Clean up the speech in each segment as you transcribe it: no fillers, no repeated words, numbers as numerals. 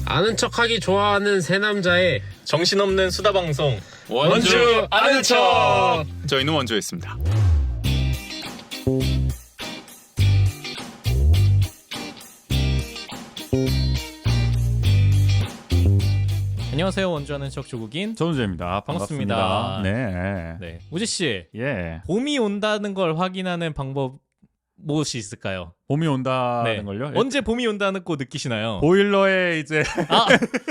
아는 척하기 좋아하는 세 남자의 정신없는 수다 방송 원주 아는 척. 저희는 원주였습니다. 안녕하세요. 원주 아는 척 조국인 전우재입니다. 반갑습니다. 네. 네, 우지 씨, 예. 봄이 온다는 걸 확인하는 방법 무엇이 있을까요? 봄이 온다는 네. 걸요? 언제 봄이 온다는 거 느끼시나요? 보일러에 이제 아,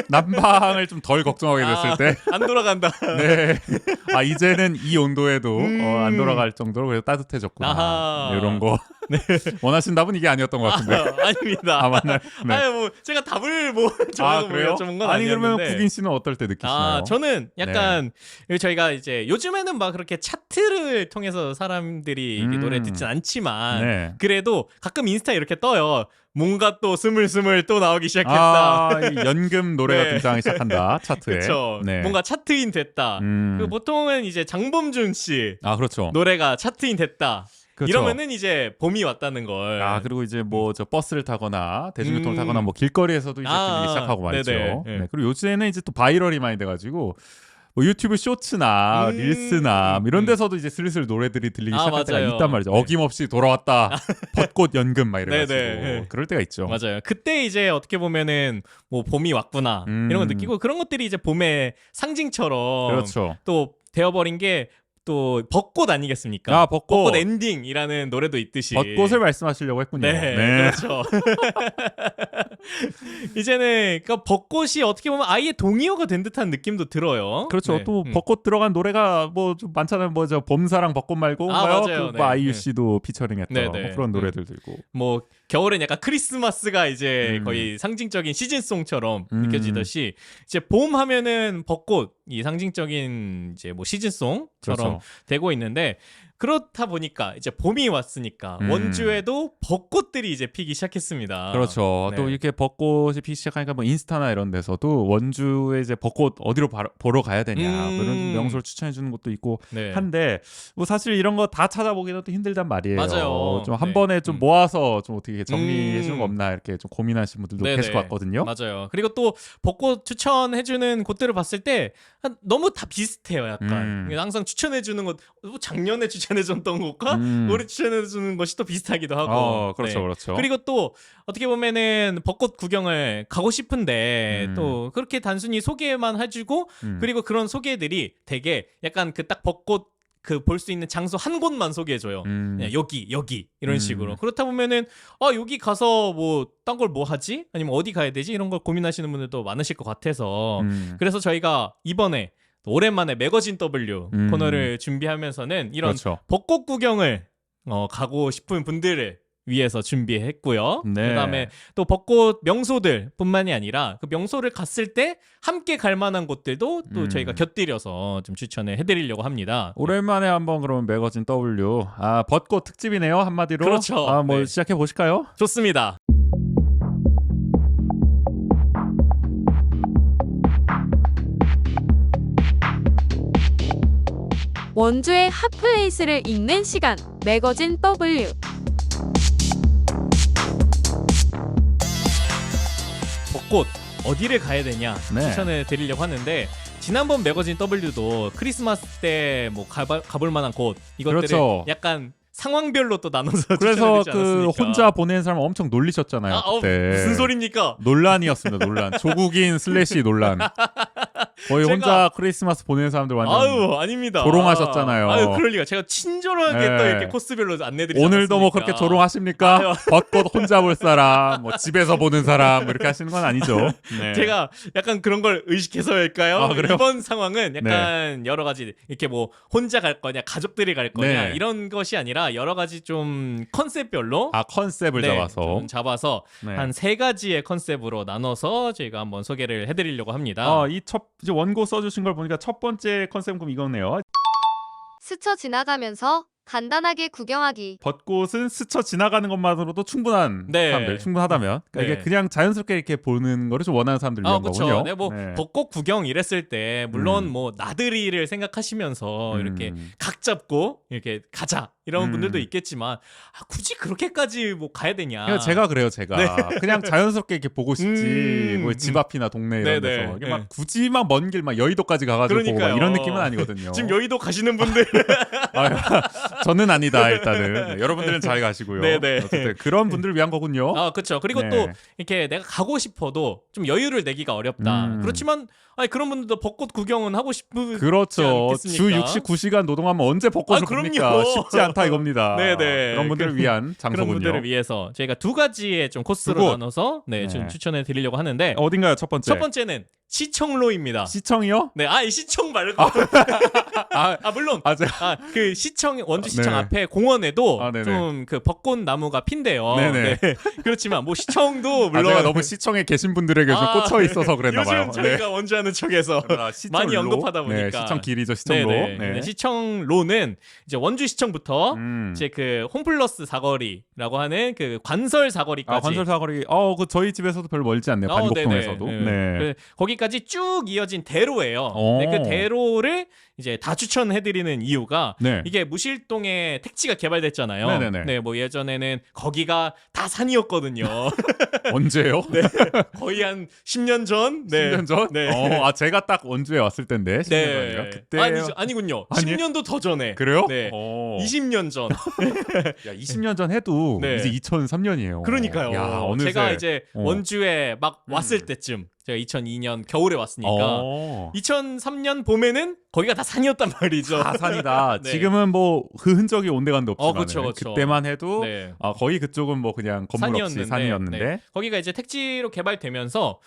난방을 좀 덜 걱정하게 됐을 때, 안 돌아간다. 네. 아 이제는 이 온도에도 안 돌아갈 정도로 그래도 따뜻해졌구나. 아하. 네, 이런 거 원하신 답은 이게 아니었던 것 같은데. 아닙니다. 아 맞나요? 네. 아유, 뭐 제가 답을 뭐 정해서 그래요? 여쭤본 건 아니 그러면 아니었는데. 국인 씨는 어떨 때 느끼시나요? 저는 약간 저희가 이제 요즘에는 막 그렇게 차트를 통해서 사람들이 이렇게 노래 듣진 않지만 네. 그래도 가끔 인스타에 이렇게 떠요. 뭔가 또 스물스물 또 나오기 시작했다. 이 연금 노래가 네. 등장하기 시작한다 차트에. 그렇죠. 네. 뭔가 차트인 됐다. 그 보통은 이제 장범준 씨 아 그렇죠. 노래가 차트인 됐다. 그렇죠. 이러면은 이제 봄이 왔다는 걸. 아 그리고 이제 뭐 저 버스를 타거나 대중교통을 타거나 뭐 길거리에서도 이제 들리기 시작하고 말이죠. 네네. 네. 그리고 요즘에는 이제 또 바이럴이 많이 돼가지고 뭐 유튜브 쇼츠나 릴스나 이런 데서도 이제 슬슬 노래들이 들리기 시작할 때가 맞아요. 있단 말이죠. 네. 어김없이 돌아왔다. 벚꽃 연금 막 이래가지고 네네. 그럴 때가 있죠. 맞아요. 그때 이제 어떻게 보면은 뭐 봄이 왔구나 이런 거 느끼고 그런 것들이 이제 봄의 상징처럼 그렇죠. 또 되어버린 게 또 벚꽃 아니겠습니까? 아 벚꽃 엔딩이라는 노래도 있듯이 벚꽃을 말씀하시려고 했군요. 네, 그렇죠. 이제는 그러니까 벚꽃이 어떻게 보면 아예 동의어가 된 듯한 느낌도 들어요. 그렇죠. 네. 또 벚꽃 들어간 노래가 뭐 좀 많잖아요. 뭐 저 봄사랑 벚꽃 말고 맞아요. 그 네. 아이유 씨도 피처링했던 네, 네. 뭐 그런 노래들도 있고. 뭐 겨울엔 약간 크리스마스가 이제 거의 상징적인 시즌송처럼 느껴지듯이 이제 봄 하면은 벚꽃 이 상징적인 이제 뭐 시즌송처럼 그렇죠. 되고 있는데 그렇다 보니까 이제 봄이 왔으니까 원주에도 벚꽃들이 이제 피기 시작했습니다. 그렇죠. 네. 또 이렇게 벚꽃이 피기 시작하니까 뭐 인스타나 이런 데서도 원주에 이제 벚꽃 어디로 보러 가야 되냐 뭐 이런 명소를 추천해 주는 것도 있고 네. 한데 뭐 사실 이런 거 다 찾아보기도 또 힘들단 말이에요. 맞아요. 좀 한 네. 번에 좀 모아서 좀 어떻게 정리해 주는 거 없나 이렇게 좀 고민하시는 분들도 네네. 계실 것 같거든요. 맞아요. 그리고 또 벚꽃 추천해주는 곳들을 봤을 때 너무 다 비슷해요. 약간 항상 추천해주는 곳 뭐 작년에 추천해줬던 곳과 올해 추천해주는 것이 또 비슷하기도 하고. 그렇죠, 그렇죠. 그리고 또 어떻게 보면은 벚꽃 구경을 가고 싶은데 또 그렇게 단순히 소개만 해주고 그리고 그런 소개들이 되게 약간 그 딱 벚꽃 그 볼 수 있는 장소 한 곳만 소개해줘요. 그냥 여기 이런 식으로. 그렇다 보면은 여기 가서 뭐 딴 걸 뭐 하지? 아니면 어디 가야 되지? 이런 걸 고민하시는 분들도 많으실 것 같아서 그래서 저희가 이번에 오랜만에 매거진 W 코너를 준비하면서는 이런 그렇죠. 벚꽃 구경을 가고 싶은 분들을 위해서 준비했고요. 네. 그다음에 또 벚꽃 명소들 뿐만이 아니라 그 명소를 갔을 때 함께 갈 만한 곳들도 또 저희가 곁들여서 좀 추천을 해드리려고 합니다. 오랜만에 한번 그러면 매거진 W 벚꽃 특집이네요 한마디로. 그렇죠. 뭐 네. 시작해 보실까요? 좋습니다. 원주의 핫플레이스를 읽는 시간 매거진 W. 벚꽃 어디를 가야 되냐 네. 추천을 드리려고 하는데 지난번 매거진 W도 크리스마스 때 뭐 가볼 만한 곳 이것들을 그렇죠. 약간 상황별로 또 나눠서 그래서 추천해드리지 그 않았습니까? 혼자 보낸 사람 엄청 놀리셨잖아요. 그때. 무슨 소리입니까? 논란이었습니다. 논란. 조국인 슬래시 논란. 거의 제가- 혼자 크리스마스 보내는 사람들 완전 아유 아닙니다. 조롱하셨잖아요. 아유 그럴 리가. 제가 친절하게 네. 또 이렇게 코스별로 안내드리지 오늘도 뭐 않았습니까? 그렇게 조롱하십니까? 아유. 벚꽃 혼자 볼 사람, 뭐 집에서 보는 사람 뭐 이렇게 하시는 건 아니죠. 네. 제가 약간 그런 걸 의식해서일까요? 아, 그래요? 이번 상황은 약간 여러 가지 이렇게 뭐 혼자 갈 거냐 가족들이 갈 거냐 네. 이런 것이 아니라 여러 가지 좀 컨셉별로 컨셉을 네, 잡아서. 좀 잡아서 네. 한 3가지의 컨셉으로 나눠서 저희가 한번 소개를 해드리려고 합니다. 이제 원고 써주신 걸 보니까 첫 번째 컨셉은 그럼 이거네요. 스쳐 지나가면서 간단하게 구경하기. 벚꽃은 스쳐 지나가는 것만으로도 충분한 네. 사람들, 충분하다면 그러니까 네. 이게 그냥 자연스럽게 이렇게 보는 거를 좀 원하는 사람들 위한 그렇죠. 거군요. 네, 뭐 네. 벚꽃 구경 이랬을 때 물론 뭐 나들이를 생각하시면서 이렇게 각 잡고 이렇게 가자 이런 분들도 있겠지만 굳이 그렇게까지 뭐 가야 되냐. 그러니까 제가 그래요, 제가. 네. 그냥 자연스럽게 이렇게 보고 싶지. 뭐 집 앞이나 동네 이런 네네. 데서. 이게 막 네. 굳이 막 먼 길 막 여의도까지 가가지고 보고 막 그러니까요. 이런 느낌은 아니거든요. 지금 여의도 가시는 분들 저는 아니다 일단은. 네, 여러분들은 잘 가시고요. 네네. 어쨌든 그런 분들을 위한 거군요. 그렇죠. 그리고 네. 또 이렇게 내가 가고 싶어도 좀 여유를 내기가 어렵다. 그렇지만 아니 그런 분들도 벚꽃 구경은 하고 싶지 그렇죠. 않겠습니까? 주 69시간 노동하면 언제 벚꽃을 그럼요. 봅니까? 쉽지 않다 이겁니다. 네네. 그런 분들을 위한 그런 장소군요. 분들을 위해서 저희가 두 가지의 좀 코스로 두 곳. 나눠서 네, 좀 네. 추천해 드리려고 하는데 어딘가요, 첫 번째? 첫 번째는 시청로입니다. 시청이요? 네, 이 시청 말고 물론 제가 그 시청 원주 시청 네. 앞에 공원에도 네네. 좀 그 벚꽃 나무가 핀대요. 네네. 네. 그렇지만 뭐 시청도 물론 제가 너무 시청에 계신 분들에게 좀 꽂혀 있어서 그랬나 봐요. 요즘 저희가 원주하는 쪽에서 많이 시청로? 언급하다 보니까 네, 시청 길이죠, 시청로. 네네. 네. 네, 시청로는 이제 원주 시청부터 음. 이제 그 홈플러스 사거리라고 하는 그 관설 사거리까지 관설 사거리. 그 저희 집에서도 별로 멀지 않네요. 반곡동에서도. 네네. 네. 그 거기까지 쭉 이어진 대로예요. 오. 네, 그 대로를 이제 다 추천해드리는 이유가 네. 이게 무실동에 택지가 개발됐잖아요. 네네네. 네, 뭐 예전에는 거기가 다 산이었거든요. 언제요? 네, 거의 한 10년 전. 네. 10년 전? 네. 제가 딱 원주에 왔을 때인데 10년 전이요. 네. 그때 아니군요. 아니에요? 10년도 더 전에. 그래요? 네. 20년 전. 야, 20년 전 해도 네. 이제 2003년이에요. 그러니까요. 야, 어느새. 제가 이제 어. 원주에 막 왔을 때쯤 제가 2002년 겨울에 왔으니까 2003년 봄에는 거기가 다 산이었단 말이죠. 다 산이다. 네. 지금은 뭐 그 흔적이 온데간데 없지만 그쵸. 그때만 해도 네. 거의 그쪽은 뭐 그냥 건물 없이 산이었는데 네. 거기가 이제 택지로 개발되면서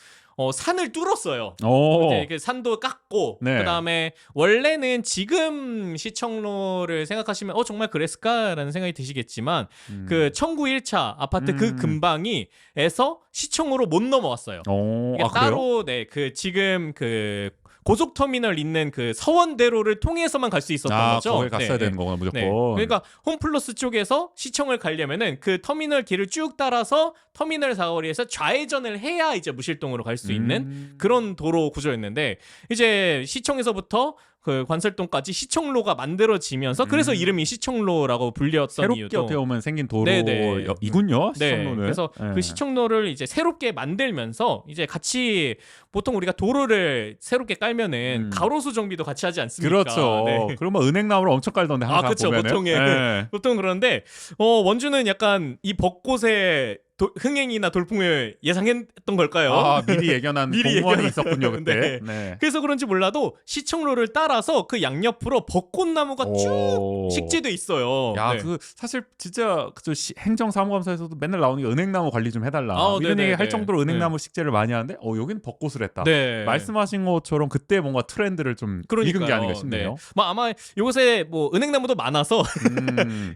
산을 뚫었어요. 오. 이제 그 산도 깎고 네. 그다음에 원래는 지금 시청로를 생각하시면 정말 그랬을까라는 생각이 드시겠지만 그 청구 1차 아파트 그 근방이에서 시청으로 못 넘어왔어요. 이게 그래요? 따로 그 지금 그 고속터미널 있는 그 서원대로를 통해서만 갈 수 있었던 거죠. 거기 갔어야 네. 되는 거구나 무조건. 네. 그러니까 홈플러스 쪽에서 시청을 가려면은 그 터미널 길을 쭉 따라서 터미널 사거리에서 좌회전을 해야 이제 무실동으로 갈 수 있는 그런 도로 구조였는데 이제 시청에서부터 그 관설동까지 시청로가 만들어지면서 그래서 이름이 시청로라고 불렸던 새롭게 이유도 어떻게 보면 생긴 네네. 도로이군요. 네, 시청로는. 그래서 네. 그 시청로를 이제 새롭게 만들면서 이제 같이 보통 우리가 도로를 새롭게 깔면은 가로수 정비도 같이 하지 않습니까? 그렇죠. 네. 그러면 은행나무를 엄청 깔던데 항상 그렇죠. 보면은. 보통에 네. 보통 그런데 원주는 약간 이 벚꽃의 흥행이나 돌풍을 예상했던 걸까요? 미리 예견한 미리 공무원이 예견한- 있었군요 그때. 네. 네. 그래서 그런지 몰라도 시청로를 따라서 그 양옆으로 벚꽃나무가 쭉 오. 식재돼 있어요. 야, 네. 그 사실 진짜 행정사무감사에서도 맨날 나오는 게 은행나무 관리 좀 해달라. 이런 네네네. 얘기 할 정도로 은행나무 식재를 많이 하는데, 여기는 벚꽃을 했다. 네. 말씀하신 것처럼 그때 뭔가 트렌드를 좀 읽은 게 아닌가 싶네요. 네. 뭐 아마 요새 뭐 은행나무도 많아서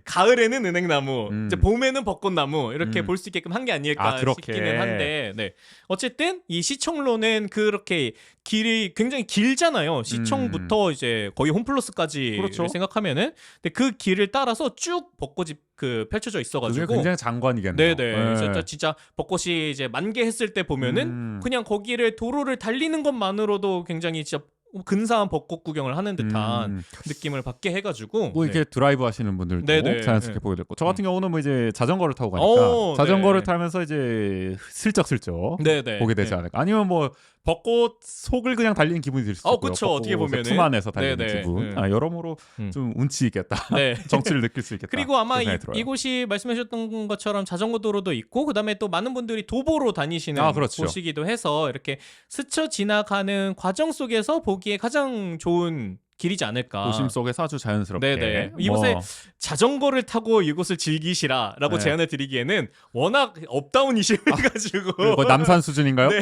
가을에는 은행나무, 이제 봄에는 벚꽃나무 이렇게 볼 수 있게끔 한 게 아닐까 그렇게. 싶기는 한데, 네. 어쨌든 이 시청로는 그렇게 길이 굉장히 길잖아요. 시청부터 이제 거의 홈플러스까지 그렇죠. 생각하면은, 근데 그 길을 따라서 쭉 벚꽃이 그 펼쳐져 그게 있어가지고. 굉장히 장관이겠네요. 네네. 그래서 진짜 벚꽃이 이제 만개했을 때 보면은 그냥 거기를 도로를 달리는 것만으로도 굉장히 진짜 근사한 벚꽃 구경을 하는 듯한 느낌을 받게 해가지고 뭐 이렇게 드라이브 하시는 분들도 네네. 자연스럽게 네. 보게 됐고, 저 같은 경우는 뭐 이제 자전거를 타고 가니까 자전거를 네. 타면서 이제 슬쩍슬쩍 네네. 보게 되지 네. 않을까. 아니면 뭐 벚꽃 속을 그냥 달리는 기분이 들 수 있고요. 그쵸. 어떻게 보면은. 투만해서 달리는 네네. 기분. 네. 여러모로 좀 운치 있겠다. 네. 정치를 느낄 수 있겠다. 그리고 아마 그런 생각이 들어요. 이곳이 말씀하셨던 것처럼 자전거 도로도 있고 그다음에 또 많은 분들이 도보로 다니시는 그렇죠. 곳이기도 해서 이렇게 스쳐 지나가는 과정 속에서 보기에 가장 좋은 길이지 않을까. 도심 속에서 아주 자연스럽게. 네네. 이곳에 자전거를 타고 이곳을 즐기시라라고 네. 제안을 드리기에는 워낙 업다운이 심해가지고 뭐 남산 수준인가요? 네.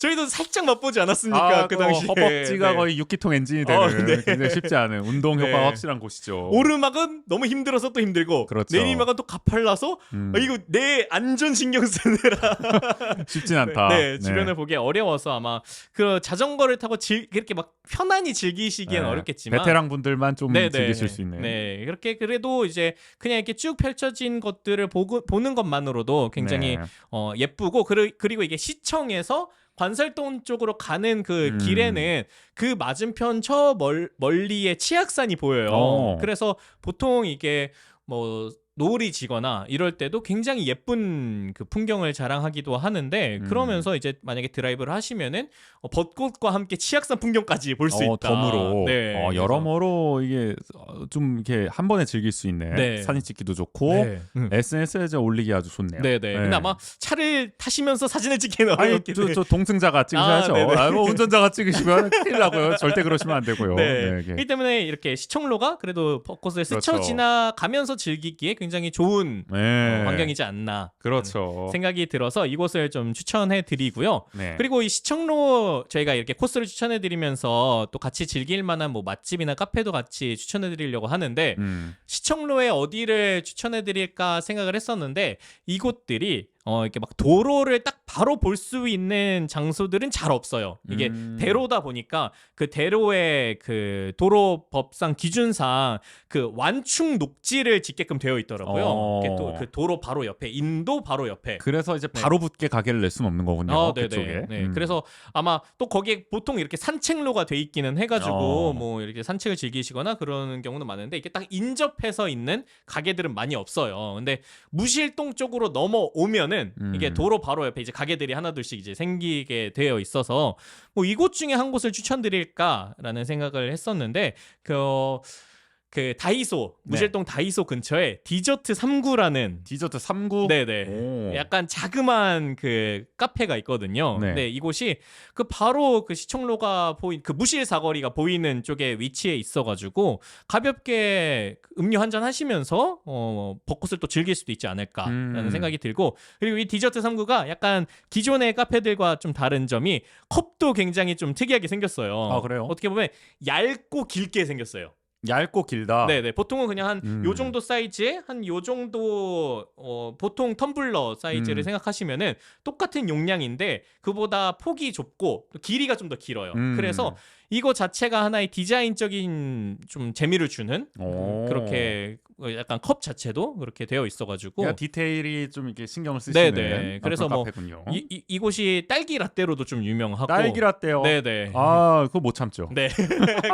저희도 살짝 맛보지 않았습니까? 그 당시에. 허벅지가 네. 거의 6기통 엔진이 되는 네. 굉장히 쉽지 않은 운동 효과가 네. 확실한 곳이죠. 오르막은 너무 힘들어서 또 힘들고 그렇죠. 내리막은 또 가팔라서 이거 내 안전 신경 쓰느라 쉽진 않다. 네, 주변을 보기 어려워서 아마 그 자전거를 타고 이렇게 막 편안히 즐기시기엔 네. 어렵겠지만 베테랑 분들만 좀 네네. 즐기실 수 있는. 네, 그렇게 그래도 이제 그냥 이렇게 쭉 펼쳐진 것들을 보는 것만으로도 굉장히 네. 예쁘고 그리고 이게 시청에서 관설동 쪽으로 가는 그 길에는 그 맞은편 저 멀리에 치악산이 보여요. 그래서 보통 이게 뭐 노을이 지거나 이럴 때도 굉장히 예쁜 그 풍경을 자랑하기도 하는데 그러면서 이제 만약에 드라이브를 하시면은 벚꽃과 함께 치악산 풍경까지 볼 수 있다. 덤으로 네, 여러모로 이게 좀 이렇게 한 번에 즐길 수 있는 네. 사진 찍기도 좋고 네. SNS에 올리기 아주 좋네요. 네네. 근데 아마 차를 타시면서 사진을 찍기는 아니 어렵긴 해요. 저 동승자가 찍으셔야죠. 네네. 뭐 운전자가 찍으시면 큰일 나고요. 절대 그러시면 안 되고요. 네. 이게. 이 때문에 이렇게 시청로가 그래도 벚꽃을 스쳐 그렇죠. 지나가면서 즐기기에 굉장히 좋은 네. 환경이지 않나 그렇죠. 생각이 들어서 이곳을 좀 추천해 드리고요. 네. 그리고 이 시청로 저희가 이렇게 코스를 추천해 드리면서 또 같이 즐길 만한 뭐 맛집이나 카페도 같이 추천해 드리려고 하는데 시청로에 어디를 추천해 드릴까 생각을 했었는데 이곳들이 이렇게 막 도로를 딱 바로 볼 수 있는 장소들은 잘 없어요. 이게 대로다 보니까 그 대로의 그 도로법상 기준상 그 완충 녹지를 짓게끔 되어 있더라고요. 이게 또 그 도로 바로 옆에 인도 바로 옆에. 그래서 이제 바로 붙게 가게를 낼 수는 없는 거군요. 네네. 그쪽에. 네. 그래서 아마 또 거기에 보통 이렇게 산책로가 돼 있기는 해가지고 뭐 이렇게 산책을 즐기시거나 그러는 경우는 많은데 이게 딱 인접해서 있는 가게들은 많이 없어요. 근데 무실동 쪽으로 넘어오면은 이게 도로 바로 옆에 이제 가게들이 하나둘씩 이제 생기게 되어 있어서 뭐 이곳 중에 한 곳을 추천드릴까라는 생각을 했었는데 그 다이소 무실동 다이소 근처에 디저트 3구라는 디저트 3구. 네네 오. 약간 자그만 그 카페가 있거든요. 네. 근데 이곳이 그 바로 그 시청로가 보인 그 무실 사거리가 보이는 쪽에 위치해 있어가지고 가볍게 음료 한 잔 하시면서 벚꽃을 또 즐길 수도 있지 않을까라는 생각이 들고 그리고 이 디저트 3구가 약간 기존의 카페들과 좀 다른 점이 컵도 굉장히 좀 특이하게 생겼어요. 아, 그래요? 어떻게 보면 얇고 길게 생겼어요. 얇고 길다. 네네. 보통은 그냥 한 요 정도 사이즈에 한 요 정도 보통 텀블러 사이즈를 생각하시면은 똑같은 용량인데 그보다 폭이 좁고 길이가 좀 더 길어요. 그래서 이거 자체가 하나의 디자인적인 좀 재미를 주는 그렇게 약간 컵 자체도 그렇게 되어 있어가지고 디테일이 좀 이렇게 신경을 쓰시는 네네. 그래서 그런 뭐 카페군요. 이곳이 딸기 라떼로도 좀 유명하고 딸기 라떼요. 네네. 아, 그거 못 참죠. 네,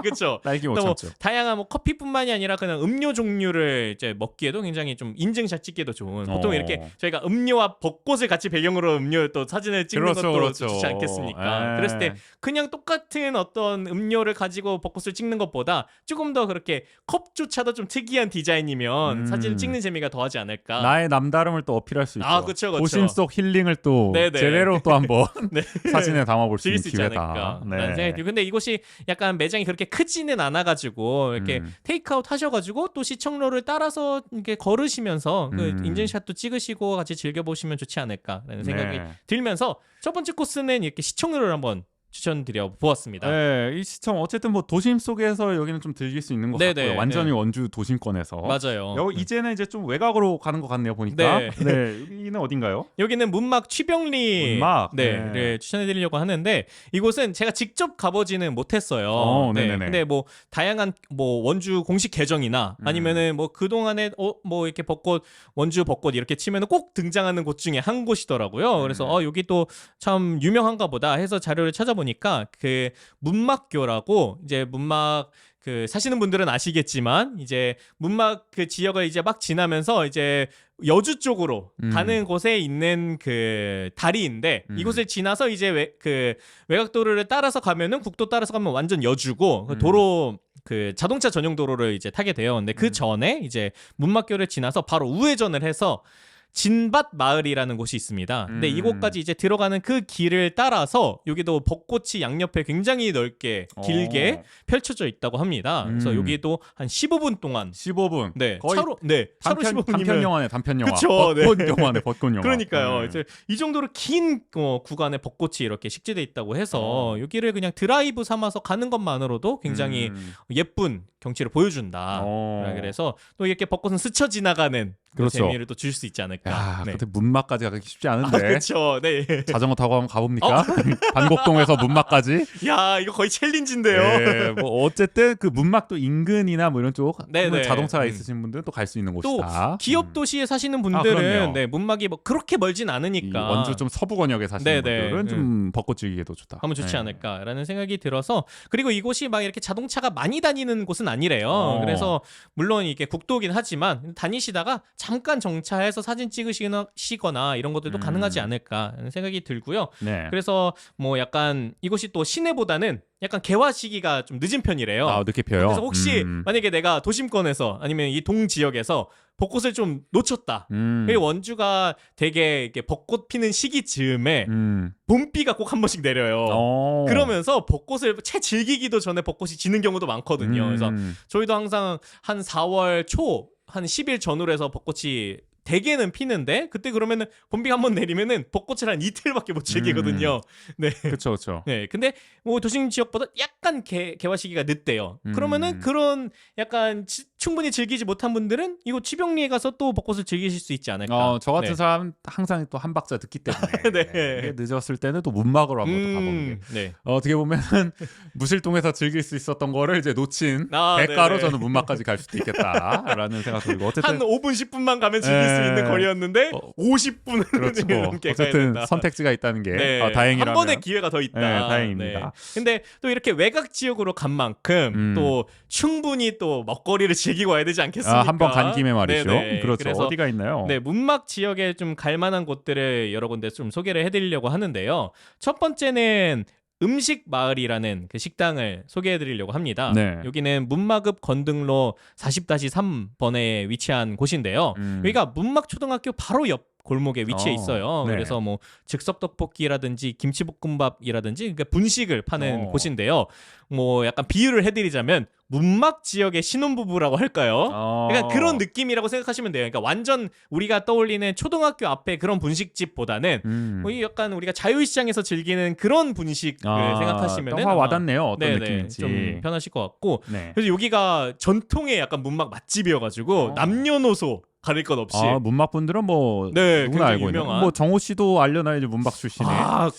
그렇죠. 딸기 못 또 뭐 참죠. 다양한 뭐 커피뿐만이 아니라 그냥 음료 종류를 이제 먹기에도 굉장히 좀 인증샷 찍기도 좋은. 보통 이렇게 저희가 음료와 벚꽃을 같이 배경으로 음료 또 사진을 찍는 그렇죠, 것도 그렇죠. 좋지 않겠습니까? 에. 그랬을 때 그냥 똑같은 어떤 음료를 가지고 벚꽃을 찍는 것보다 조금 더 그렇게 컵조차도 좀 특이한 디자인이면 사진을 찍는 재미가 더하지 않을까. 나의 남다름을 또 어필할 수 있죠. 아, 그쵸, 그쵸. 도심 속 힐링을 또 네네. 제대로 또 한번 네. 사진에 담아볼 수 즐길 있는 수 있지 기회다. 않을까. 네. 라는 생각이 들고 근데 이곳이 약간 매장이 그렇게 크지는 않아가지고 이렇게 테이크아웃 하셔가지고 또 시청로를 따라서 이렇게 걸으시면서 그 인증샷도 찍으시고 같이 즐겨보시면 좋지 않을까라는 생각이 네. 들면서 첫 번째 코스는 이렇게 시청로를 한번 추천드려 보았습니다. 네, 이 시청 어쨌든 뭐 도심 속에서 여기는 좀 즐길 수 있는 것 네네, 같고요. 완전히 네. 원주 도심권에서. 맞아요. 이제는 이제 좀 외곽으로 가는 것 같네요. 보니까. 네. 네, 여기는 어딘가요? 여기는 문막 취병리 문막? 네. 를 추천해드리려고 하는데 이곳은 제가 직접 가보지는 못했어요. 네네네. 근데 뭐 다양한 뭐 원주 공식 계정이나 아니면은 뭐 그 동안에 뭐 이렇게 벚꽃 원주 벚꽃 이렇게 치면은 꼭 등장하는 곳 중에 한 곳이더라고요. 그래서 여기 또 참 유명한가 보다 해서 자료를 찾아보니까 그 문막교라고 이제 문막 그 사시는 분들은 아시겠지만 이제 문막 그 지역을 이제 막 지나면서 이제 여주 쪽으로 가는 곳에 있는 그 다리인데 이곳을 지나서 이제 그 외곽도로를 따라서 가면은 국도 따라서 가면 완전 여주고 그 도로 그 자동차 전용 도로를 이제 타게 돼요. 근데 그 전에 이제 문막교를 지나서 바로 우회전을 해서 진밭 마을이라는 곳이 있습니다. 근데 이곳까지 이제 들어가는 그 길을 따라서 여기도 벚꽃이 양옆에 굉장히 넓게 길게 펼쳐져 있다고 합니다. 그래서 여기도 한 15분 동안 15분. 네, 거의 차로 15분이면 단편 영화네, 단편 영화. 그쵸, 벚꽃 영화네, 벚꽃 영화. 그러니까요. 네. 이제 이 정도로 긴 구간에 벚꽃이 이렇게 식재돼 있다고 해서 여기를 그냥 드라이브 삼아서 가는 것만으로도 굉장히 예쁜 경치를 보여준다. 그래서 또 이렇게 벚꽃은 스쳐 지나가는 그렇죠. 재미를 또 줄 수 있지 않을까. 야, 네. 그때 문막까지 가기 쉽지 않은데. 그렇죠. 네. 자전거 타고 한번 가봅니까? 반곡동에서 문막까지. 야, 이거 거의 챌린지인데요. 네, 뭐 어쨌든 그 문막도 인근이나 뭐 이런 쪽 네, 네. 자동차가 음. 있으신 분들은 또 갈 수 있는 또 곳이다. 기업 도시에 사시는 그럼요. 분들은 네, 문막이 뭐 그렇게 멀진 이 않으니까 원주 좀 서부 권역에 사시는 네, 네. 분들은 좀 벚꽃 즐기기도 좋다. 하면 좋지 네. 않을까라는 생각이 들어서 그리고 이곳이 막 이렇게 자동차가 많이 다니는 곳은 아니래요. 그래서 물론 이게 국도긴 하지만 다니시다가 잠깐 정차해서 사진 찍으시거나 이런 것들도 가능하지 않을까라는 생각이 들고요. 네. 그래서 뭐 약간 이곳이 또 시내보다는 약간 개화 시기가 좀 늦은 편이래요. 아, 늦게 펴요. 그래서 혹시 만약에 내가 도심권에서 아니면 이 동 지역에서 벚꽃을 좀 놓쳤다. 그리고 원주가 되게 이렇게 벚꽃 피는 시기 즈음에 봄비가 꼭 한 번씩 내려요. 그러면서 벚꽃을 채 즐기기도 전에 벚꽃이 지는 경우도 많거든요. 그래서 저희도 항상 한 4월 초, 한 10일 전후로 해서 벚꽃이 대개는 피는데 그때 그러면은 봄비가 한 번 내리면은 벚꽃을 한 이틀밖에 못 즐기거든요. 네. 그렇죠, 그렇죠. 네. 근데 뭐 도심 지역보다 약간 개화 시기가 늦대요. 그러면은 그런 약간 충분히 즐기지 못한 분들은 이거 취병리에 가서 또 벚꽃을 즐기실 수 있지 않을까. 저 같은 네. 사람 항상 또 한 박자 듣기 때문에 네. 이게 늦었을 때는 또 문막으로 한번 또 가보는 게 네. 어떻게 보면은 무실동에서 즐길 수 있었던 거를 이제 놓친 아, 대가로 네네. 저는 문막까지 갈 수도 있겠다라는 생각도 들고 어쨌든 한 5분 10분만 가면 즐길 수 있는 거리였는데 50분을 그렇죠. 넘게 가야 어쨌든 된다. 선택지가 있다는 게 네. 다행이라면 한 번의 기회가 더 있다. 네, 다행입니다. 근데 또 이렇게 외곽 지역으로 간 만큼 또 충분히 또 먹거리를 즐기고 와야 되지 않겠습니까? 한번 간 김에 말이죠. 네네. 그렇죠. 그래서 어디가 있나요? 네, 문막 지역에 좀 갈 만한 곳들을 여러 군데 좀 소개를 해드리려고 하는데요. 첫 번째는 음식 마을이라는 그 식당을 소개해드리려고 합니다. 네. 여기는 문막읍 건등로 40-3번에 위치한 곳인데요. 여기가 문막 초등학교 바로 옆 골목에 위치해 있어요. 네. 그래서 뭐 즉석 떡볶이라든지 김치볶음밥이라든지 그러니까 분식을 파는 곳인데요. 뭐 약간 비유를 해드리자면 문막 지역의 신혼부부라고 할까요? 약간 그런 느낌이라고 생각하시면 돼요. 그러니까 완전 우리가 떠올리는 초등학교 앞에 그런 분식집보다는 뭐 이 약간 우리가 자유시장에서 즐기는 그런 분식을 생각하시면 화 와닿네요. 어떤 네네, 느낌인지 좀 편하실 것 같고 네. 그래서 여기가 전통의 약간 문막 맛집이어가지고 남녀노소 가릴 것 없이 문막 분들은 뭐 네, 누구나 굉장히 알고 있는 유명한. 뭐 정호 씨도 알려놔야지 문막 출신에.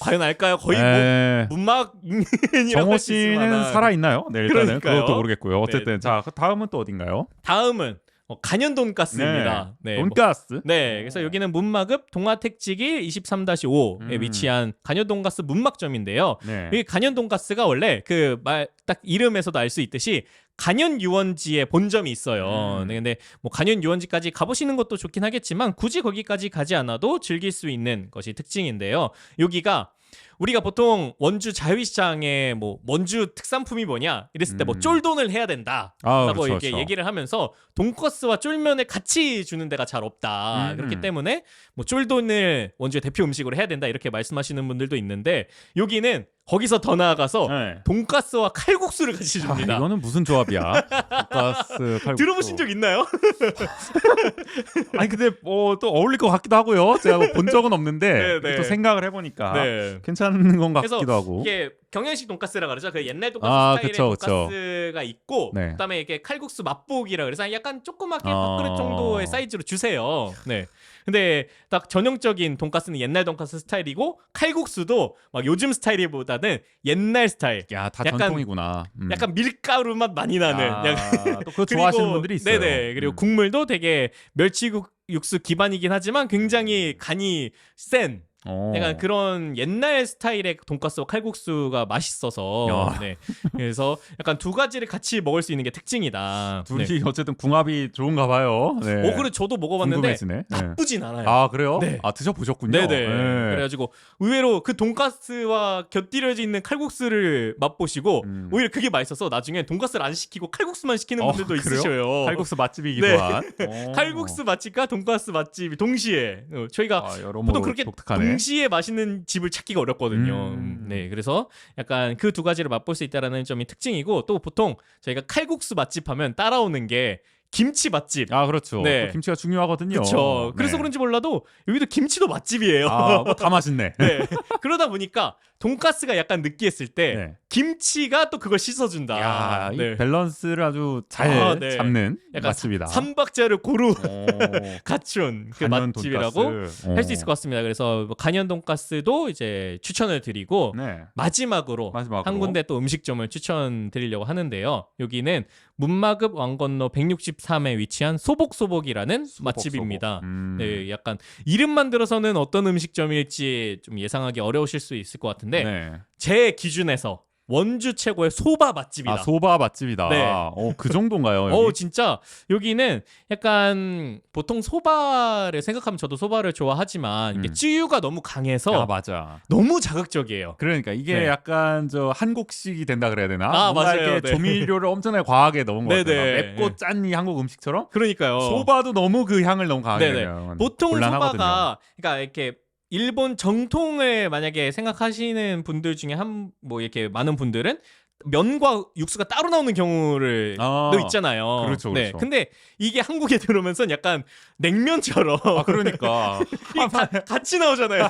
과연 알까요? 거의 네. 뭐 문막인이라고 정호 할 수 있을 씨는 만한. 살아 있나요? 네, 일단은 그러니까요. 그것도 모르겠고요. 어쨌든 네. 자, 다음은 또 어딘가요? 다음은 간현 돈가스입니다. 네. 돈가스. 네, 그래서 여기는 문막읍 동아택지길 23-5에 위치한 간현 돈가스 문막점인데요. 네. 이 간현 돈가스가 원래 그 말 딱 이름에서도 알 수 있듯이 간현 유원지에 본점이 있어요. 네, 근데 뭐 간현 유원지까지 가보시는 것도 좋긴 하겠지만 굳이 거기까지 가지 않아도 즐길 수 있는 것이 특징인데요. 여기가 우리가 보통 원주 자유시장에 뭐 원주 특산품이 뭐냐 이랬을 때 뭐 쫄돈을 해야 된다라고 그렇죠, 이렇게 그렇죠. 얘기를 하면서 돈가스와 쫄면을 같이 주는 데가 잘 없다. 그렇기 때문에 뭐 쫄돈을 원주의 대표 음식으로 해야 된다 이렇게 말씀하시는 분들도 있는데 여기는 거기서 더 나아가서 네. 돈가스와 칼국수를 같이 줍니다. 이거는 무슨 조합이야? 돈가스, 칼국수. 들어보신 적 있나요? 아니 근데 또 어울릴 것 같기도 하고요. 제가 뭐본 적은 없는데 네, 네. 또 생각을 해보니까 네. 괜찮은 건 그래서 같기도 하고. 이게 경양식 돈가스라 그러죠. 그 옛날 돈가스 스타일의 그쵸, 그쵸. 돈가스가 있고 네. 그다음에 이게 칼국수 맛보기라 그래서 약간 조그맣게 어. 밥그릇 정도의 사이즈로 주세요. 네. 근데 딱 전형적인 돈가스는 옛날 돈가스 스타일이고 칼국수도 막 요즘 스타일보다는 옛날 스타일. 야, 다 약간- 전통이구나. 약간 밀가루 맛 많이 나는. 또 그거 좋아하시는 분들이 있어요. 네네. 그리고 국물도 되게 멸치국 육수 기반이긴 하지만 굉장히 간이 센 약간 그런 옛날 스타일의 돈가스와 칼국수가 맛있어서 야. 네. 그래서 약간 두 가지를 같이 먹을 수 있는 게 특징이다. 둘이 네. 어쨌든 궁합이 좋은가 봐요. 네. 그래 저도 먹어봤는데 궁금해지네. 네. 나쁘진 않아요. 아 그래요? 네. 드셔보셨군요. 네네. 네. 그래가지고 의외로 그 돈가스와 곁들여져 있는 칼국수를 맛보시고 오히려 그게 맛있어서 나중에 돈가스를 안 시키고 칼국수만 시키는 분들도 그래요? 있으셔요. 칼국수 맛집이기도 네. 한. 칼국수 맛집과 돈가스 맛집이 동시에 저희가 여러모로 보통 그렇게 독특하네. 동시에 맛있는 집을 찾기가 어렵거든요. 음. 네, 그래서 약간 그 두 가지를 맛볼 수 있다라는 점이 특징이고 또 보통 저희가 칼국수 맛집 하면 따라오는 게 김치 맛집. 그렇죠. 네. 또 김치가 중요하거든요. 그렇죠. 그래서 네. 그런지 몰라도 여기도 김치도 맛집이에요. 다 맛있네. 네. 그러다 보니까 돈가스가 약간 느끼했을 때 네. 김치가 또 그걸 씻어준다. 야, 이 네. 밸런스를 아주 잘 네. 잡는 약간 맛집이다. 삼박자를 고루 오. 갖춘 그 간연 맛집이라고 돈가스. 할 수 있을 것 같습니다. 그래서 뭐 간연 돈가스도 이제 추천을 드리고 네. 마지막으로 한 군데 또 음식점을 추천드리려고 하는데요. 여기는 문마급 왕건로 163에 위치한 소복소복이라는 맛집입니다. 네, 약간 이름만 들어서는 어떤 음식점일지 좀 예상하기 어려우실 수 있을 것 같은데 네. 제 기준에서 원주 최고의 소바 맛집이다. 아, 소바 맛집이다. 네. 그 정도인가요? 여기? 진짜 여기는 약간 보통 소바를 생각하면 저도 소바를 좋아하지만 이게 쯔유가 너무 강해서 아, 맞아. 너무 자극적이에요. 그러니까 이게 네. 약간 저 한국식이 된다 그래야 되나? 아, 뭔가 맞아요. 이렇게 네. 조미료를 엄청나게 과하게 넣은 것 같아요. 네네. 맵고 짠 이 한국 음식처럼 그러니까요. 소바도 너무 그 향을 너무 강하게 네네. 내면 보통 곤란하거든요. 소바가 그러니까 이렇게 일본 정통을 만약에 생각하시는 분들 중에 뭐 이렇게 많은 분들은 면과 육수가 따로 나오는 경우를 또 있잖아요. 그렇죠, 네. 그렇죠. 근데 이게 한국에 들어오면서 약간 냉면처럼 아, 그러니까 이게 같이 나오잖아요.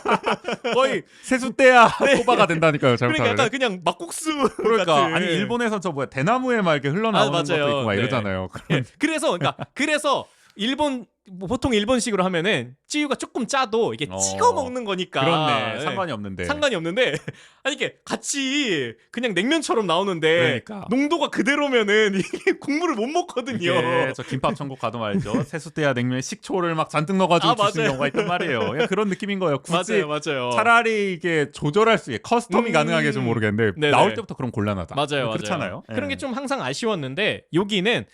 거의 세숫대야 소바가 된다니까요. 그러니까 잘못하면. 약간 그냥 막국수 그러니까 같은. 아니 일본에서 저 뭐야 대나무에 막 이렇게 흘러나오는 맞아요. 것도 있고 막 네. 이러잖아요. 예, 그래서 일본 뭐 보통 일본식으로 하면은 찌유가 조금 짜도 이게 찍어 먹는 거니까 그렇네. 예, 상관이 없는데. 상관이 없는데 아니 이게 같이 그냥 냉면처럼 나오는데 그러니까. 농도가 그대로면은 이게 국물을 못 먹거든요. 이게 저 김밥 천국 가도 말죠. 세숫대야 냉면에 식초를 막 잔뜩 넣어가지고 주시는 맞아요. 경우가 있단 말이에요. 야, 그런 느낌인 거예요. 굳이 맞아요. 차라리 이게 조절할 수 있게 커스텀이 가능하게 좀 모르겠는데 네네. 나올 때부터 그럼 곤란하다. 맞아요. 그렇잖아요. 그런 예. 게 좀 항상 아쉬웠는데 여기는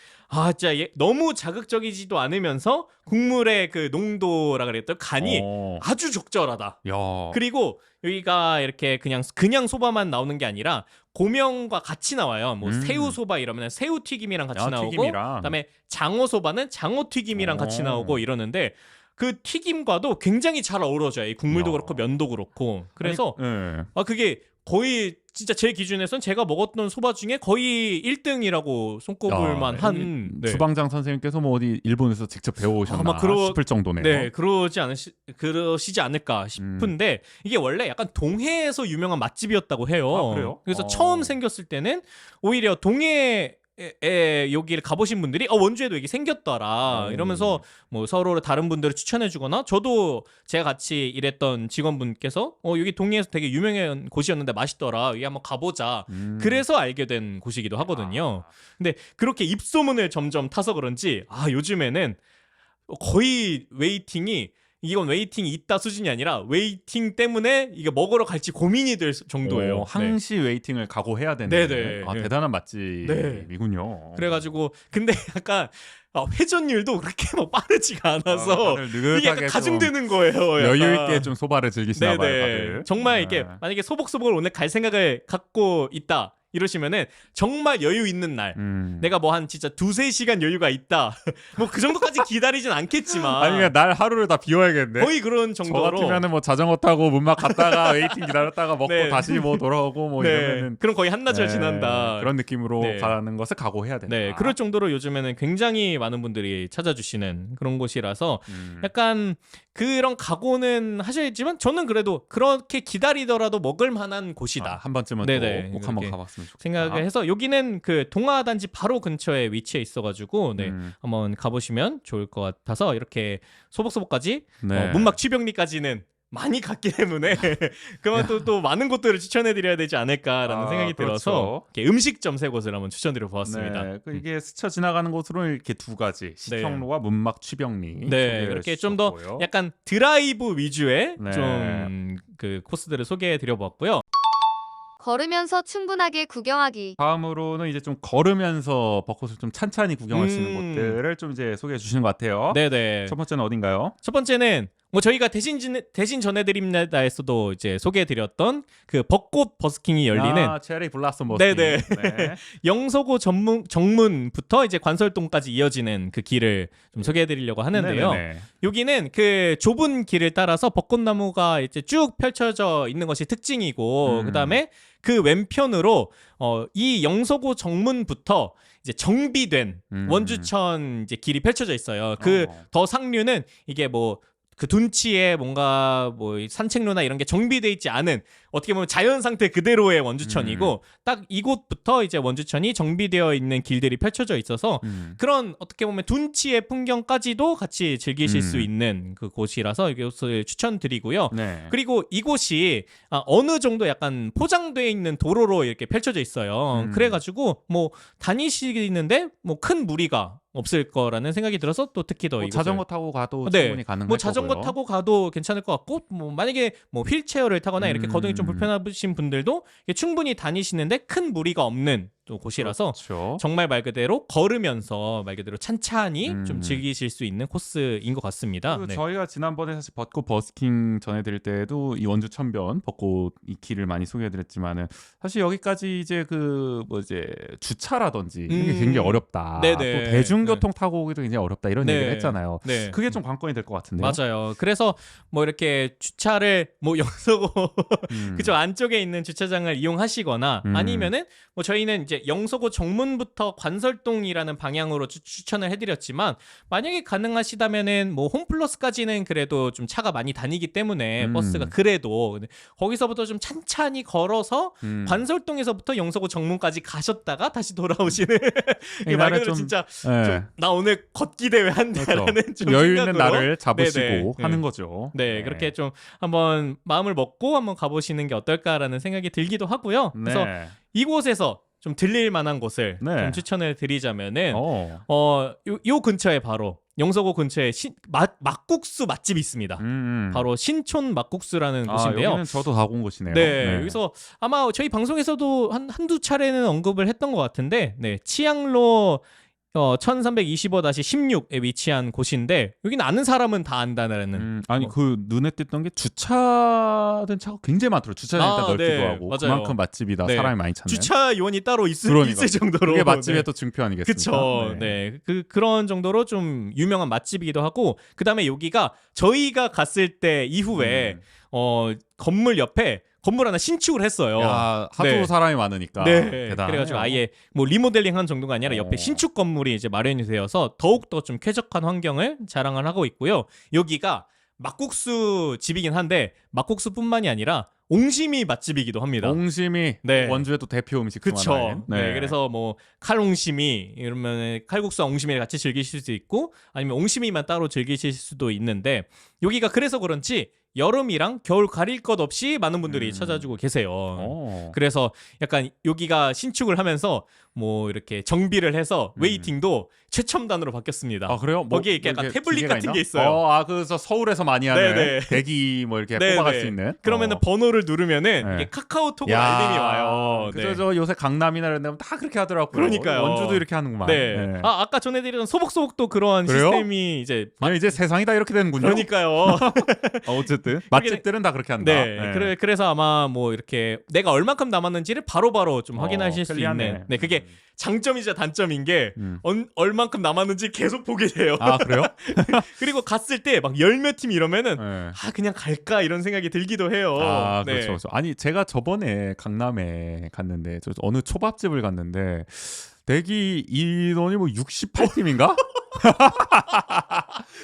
진짜 너무 자극적이지도 않으면서 국물의 그 농도라 그랬던 간이 아주 적절하다. 야. 그리고 여기가 이렇게 그냥 소바만 나오는 게 아니라 고명과 같이 나와요. 뭐 새우 소바 이러면 새우 튀김이랑 같이 나오고 튀김이랑. 그다음에 장어 소바는 장어 튀김이랑 같이 나오고 이러는데 그 튀김과도 굉장히 잘 어우러져요. 이 국물도 야. 그렇고 면도 그렇고. 그래서 예. 그게 거의 진짜 제 기준에선 제가 먹었던 소바 중에 거의 1등이라고 손꼽을 만한 주방장 선생님께서 뭐 어디 일본에서 직접 배워오셨나 아마 싶을 정도네요. 네, 그러시지 않을까 싶은데 이게 원래 약간 동해에서 유명한 맛집이었다고 해요. 아, 그래요? 그래서 처음 생겼을 때는 오히려 동해 여기를 가보신 분들이 원주에도 이게 생겼더라 이러면서 뭐 서로 다른 분들을 추천해주거나 저도 제가 같이 일했던 직원분께서 여기 동해에서 되게 유명한 곳이었는데 맛있더라 여기 한번 가보자 그래서 알게 된 곳이기도 하거든요. 근데 그렇게 입소문을 점점 타서 그런지 요즘에는 거의 웨이팅이 이건 웨이팅이 있다 수준이 아니라 웨이팅 때문에 이게 먹으러 갈지 고민이 될 정도예요. 항시 웨이팅을 각오해야 되는 네네. 대단한 맛집이군요. 그래가지고 근데 약간 회전율도 그렇게 막 빠르지가 않아서 다들 느긋하게 이게 약간 가중되는 거예요. 약간. 여유 있게 좀 소바를 즐기시나 봐요, 다들. 정말 이게 만약에 소복소복을 오늘 갈 생각을 갖고 있다. 이러시면은 정말 여유 있는 날 내가 뭐 한 진짜 2-3시간 여유가 있다 뭐 그 정도까지 기다리진 않겠지만 아니 그냥 날 하루를 다 비워야겠네. 거의 그런 저 정도로 같으면은 뭐 자전거 타고 문막 갔다가 웨이팅 기다렸다가 먹고 네. 다시 뭐 돌아오고 뭐 이러면은 그럼 거의 한나절 지난다 그런 느낌으로 네. 가는 것을 각오해야 된다. 네, 그럴 정도로 요즘에는 굉장히 많은 분들이 찾아주시는 그런 곳이라서 약간 그런 각오는 하셔야지만 저는 그래도 그렇게 기다리더라도 먹을 만한 곳이다. 한 번쯤은 네네, 또 꼭 한번 이렇게 가봤으면 좋겠다. 생각을 해서 여기는 그 동아단지 바로 근처에 위치해 있어가지고 한번 가보시면 좋을 것 같아서 이렇게 소복소복까지 네. 문막 취병리까지는 많이 갔기 때문에 그만큼 또 많은 곳들을 추천해드려야 되지 않을까라는 생각이 들어서 이렇게 음식점 세 곳을 한번 추천드려 보았습니다. 네, 이게 스쳐 지나가는 곳으로 이렇게 두 가지 식평로와 문막 취병리. 네, 그렇게 좀 더 약간 드라이브 위주의 네. 좀 그 코스들을 소개해 드려 보았고요. 걸으면서 충분하게 구경하기. 다음으로는 이제 좀 걸으면서 벚꽃을 좀 찬찬히 구경할 수 있는 곳들을 좀 이제 소개해 주시는 것 같아요. 네네. 첫 번째는 어딘가요? 첫 번째는 뭐 저희가 대신 전해드립니다에서도 이제 소개해드렸던 그 벚꽃 버스킹이 열리는 체리 블라썸 버스킹. 네네. 네. 영서고 정문부터 이제 관설동까지 이어지는 그 길을 좀 소개해드리려고 하는데요. 네네네. 여기는 그 좁은 길을 따라서 벚꽃나무가 이제 쭉 펼쳐져 있는 것이 특징이고 그다음에 그 왼편으로 이 영서고 정문부터 이제 정비된 원주천 이제 길이 펼쳐져 있어요. 그 더 상류는 이게 뭐 그 둔치에 뭔가 뭐 산책로나 이런 게 정비돼 있지 않은 어떻게 보면 자연 상태 그대로의 원주천이고 딱 이곳부터 이제 원주천이 정비되어 있는 길들이 펼쳐져 있어서 그런 어떻게 보면 둔치의 풍경까지도 같이 즐기실 수 있는 그 곳이라서 이곳을 추천드리고요. 네. 그리고 이곳이 어느 정도 약간 포장되어 있는 도로로 이렇게 펼쳐져 있어요. 그래가지고 뭐 다니시는데 뭐 큰 무리가 없을 거라는 생각이 들어서 또 특히 더 뭐 이곳을- 자전거 타고 가도 네. 충분히 가능할 뭐 자전거 거고요. 타고 가도 괜찮을 것 같고 뭐 만약에 뭐 휠체어를 타거나 이렇게 거동이 좀 불편하신 분들도 충분히 다니시는데 큰 무리가 없는 또 곳이라서 그렇죠. 정말 말 그대로 걸으면서 말 그대로 찬찬히 좀 음. 즐기실 수 있는 코스인 것 같습니다. 그리고 네. 저희가 지난번에 사실 벚꽃 버스킹 전해드릴 때도 이 원주 천변 벚꽃 이 길을 많이 소개해드렸지만은 사실 여기까지 이제 그 뭐 이제 주차라든지 이게 굉장히 어렵다. 네네. 또 대중교통 타고 오기도 굉장히 어렵다 이런 네. 얘기를 했잖아요. 네. 그게 좀 관건이 될 것 같은데요. 맞아요. 그래서 뭐 이렇게 주차를 뭐 영서고 음. 그쪽 안쪽에 있는 주차장을 이용하시거나 아니면은 뭐 저희는 이제 영서고 정문부터 관설동이라는 방향으로 추천을 해드렸지만 만약에 가능하시다면은 뭐 홈플러스까지는 그래도 좀 차가 많이 다니기 때문에 버스가 그래도 거기서부터 좀 찬찬히 걸어서 관설동에서부터 영서고 정문까지 가셨다가 다시 돌아오시는 이게 말 이날에 그대로 좀- 진짜 네. 좀 나 오늘 걷기 대회 한다라는 그렇죠. 좀 여유 있는 생각으로 날을 잡으시고 네네. 하는 거죠. 네, 그렇게 좀 한번 마음을 먹고 한번 가보시는 게 어떨까라는 생각이 들기도 하고요. 그래서 네. 이곳에서 좀 들릴 만한 곳을 네. 좀 추천을 드리자면은 어. 요 근처에 바로 영서고 근처에 막국수 맛집이 있습니다. 바로 신촌 막국수라는 곳인데요. 여기는 저도 가본 곳이네요. 네, 여기서 아마 저희 방송에서도 한두 차례는 언급을 했던 것 같은데, 네, 치양로 1325-16에 위치한 곳인데 여기는 아는 사람은 다 안다는 아니 그 눈에 띄던 게 주차된 차가 굉장히 많더라고요. 주차장이 일단 넓기도 네, 하고 맞아요. 그만큼 맛집이다. 네. 사람이 많이 찾는. 주차 요원이 따로 그러니까. 있을 정도로 그게 맛집의 네. 또 증표 아니겠습니까? 그쵸. 네. 그런 정도로 좀 유명한 맛집이기도 하고, 그 다음에 여기가 저희가 갔을 때 이후에, 건물 옆에 건물 하나 신축을 했어요. 야, 하도 네. 사람이 많으니까 네. 대단하네요. 그래가지고 아예 뭐 리모델링 한 정도가 아니라 옆에 신축 건물이 이제 마련이 되어서 더욱더 좀 쾌적한 환경을 자랑을 하고 있고요. 여기가 막국수 집이긴 한데, 막국수뿐만이 아니라 옹심이 맛집이기도 합니다. 옹심이 네. 원주의 또 대표 음식 중 그쵸. 하나인. 네. 그래서 뭐 칼옹심이 이러면 칼국수와 옹심이를 같이 즐기실 수 있고, 아니면 옹심이만 따로 즐기실 수도 있는데, 여기가 그래서 그런지 여름이랑 겨울 가릴 것 없이 많은 분들이 찾아주고 계세요. 그래서 약간 여기가 신축을 하면서 뭐 이렇게 정비를 해서 웨이팅도 최첨단으로 바뀌었습니다. 아 그래요? 뭐 거기에 이렇게 약간 이렇게 태블릿 기계가 같은 있나? 게 있어요. 그래서 서울에서 많이 하는 네네. 대기 뭐 이렇게 네네. 뽑아갈 수 있는. 그러면은 번호를 누르면은 네. 이게 카카오톡으로 알림이 와요. 그죠? 네. 저 요새 강남이나 이런 데면 다 그렇게 하더라고요. 그러니까요. 원주도 이렇게 하는구만. 네. 아까 전해드리던 소복소복도 그런 그래요? 시스템이 이제 이제 세상이 다 이렇게 되는군요. 그러니까요. 어쨌든 맛집들은 다 그렇게 한다. 네. 그래서 아마 뭐 이렇게 내가 얼만큼 남았는지를 바로바로 좀 확인하실 수 편리하네. 있는. 네, 그게 장점이자 단점인 게 얼만큼 남았는지 계속 보게 돼요. 아 그래요? 그리고 갔을 때 막 열 몇 팀 이러면은 네. 그냥 갈까 이런 생각이 들기도 해요. 아 네. 그렇죠, 그렇죠. 아니 제가 저번에 강남에 갔는데 저 어느 초밥집을 갔는데 대기 인원이 뭐 68팀인가?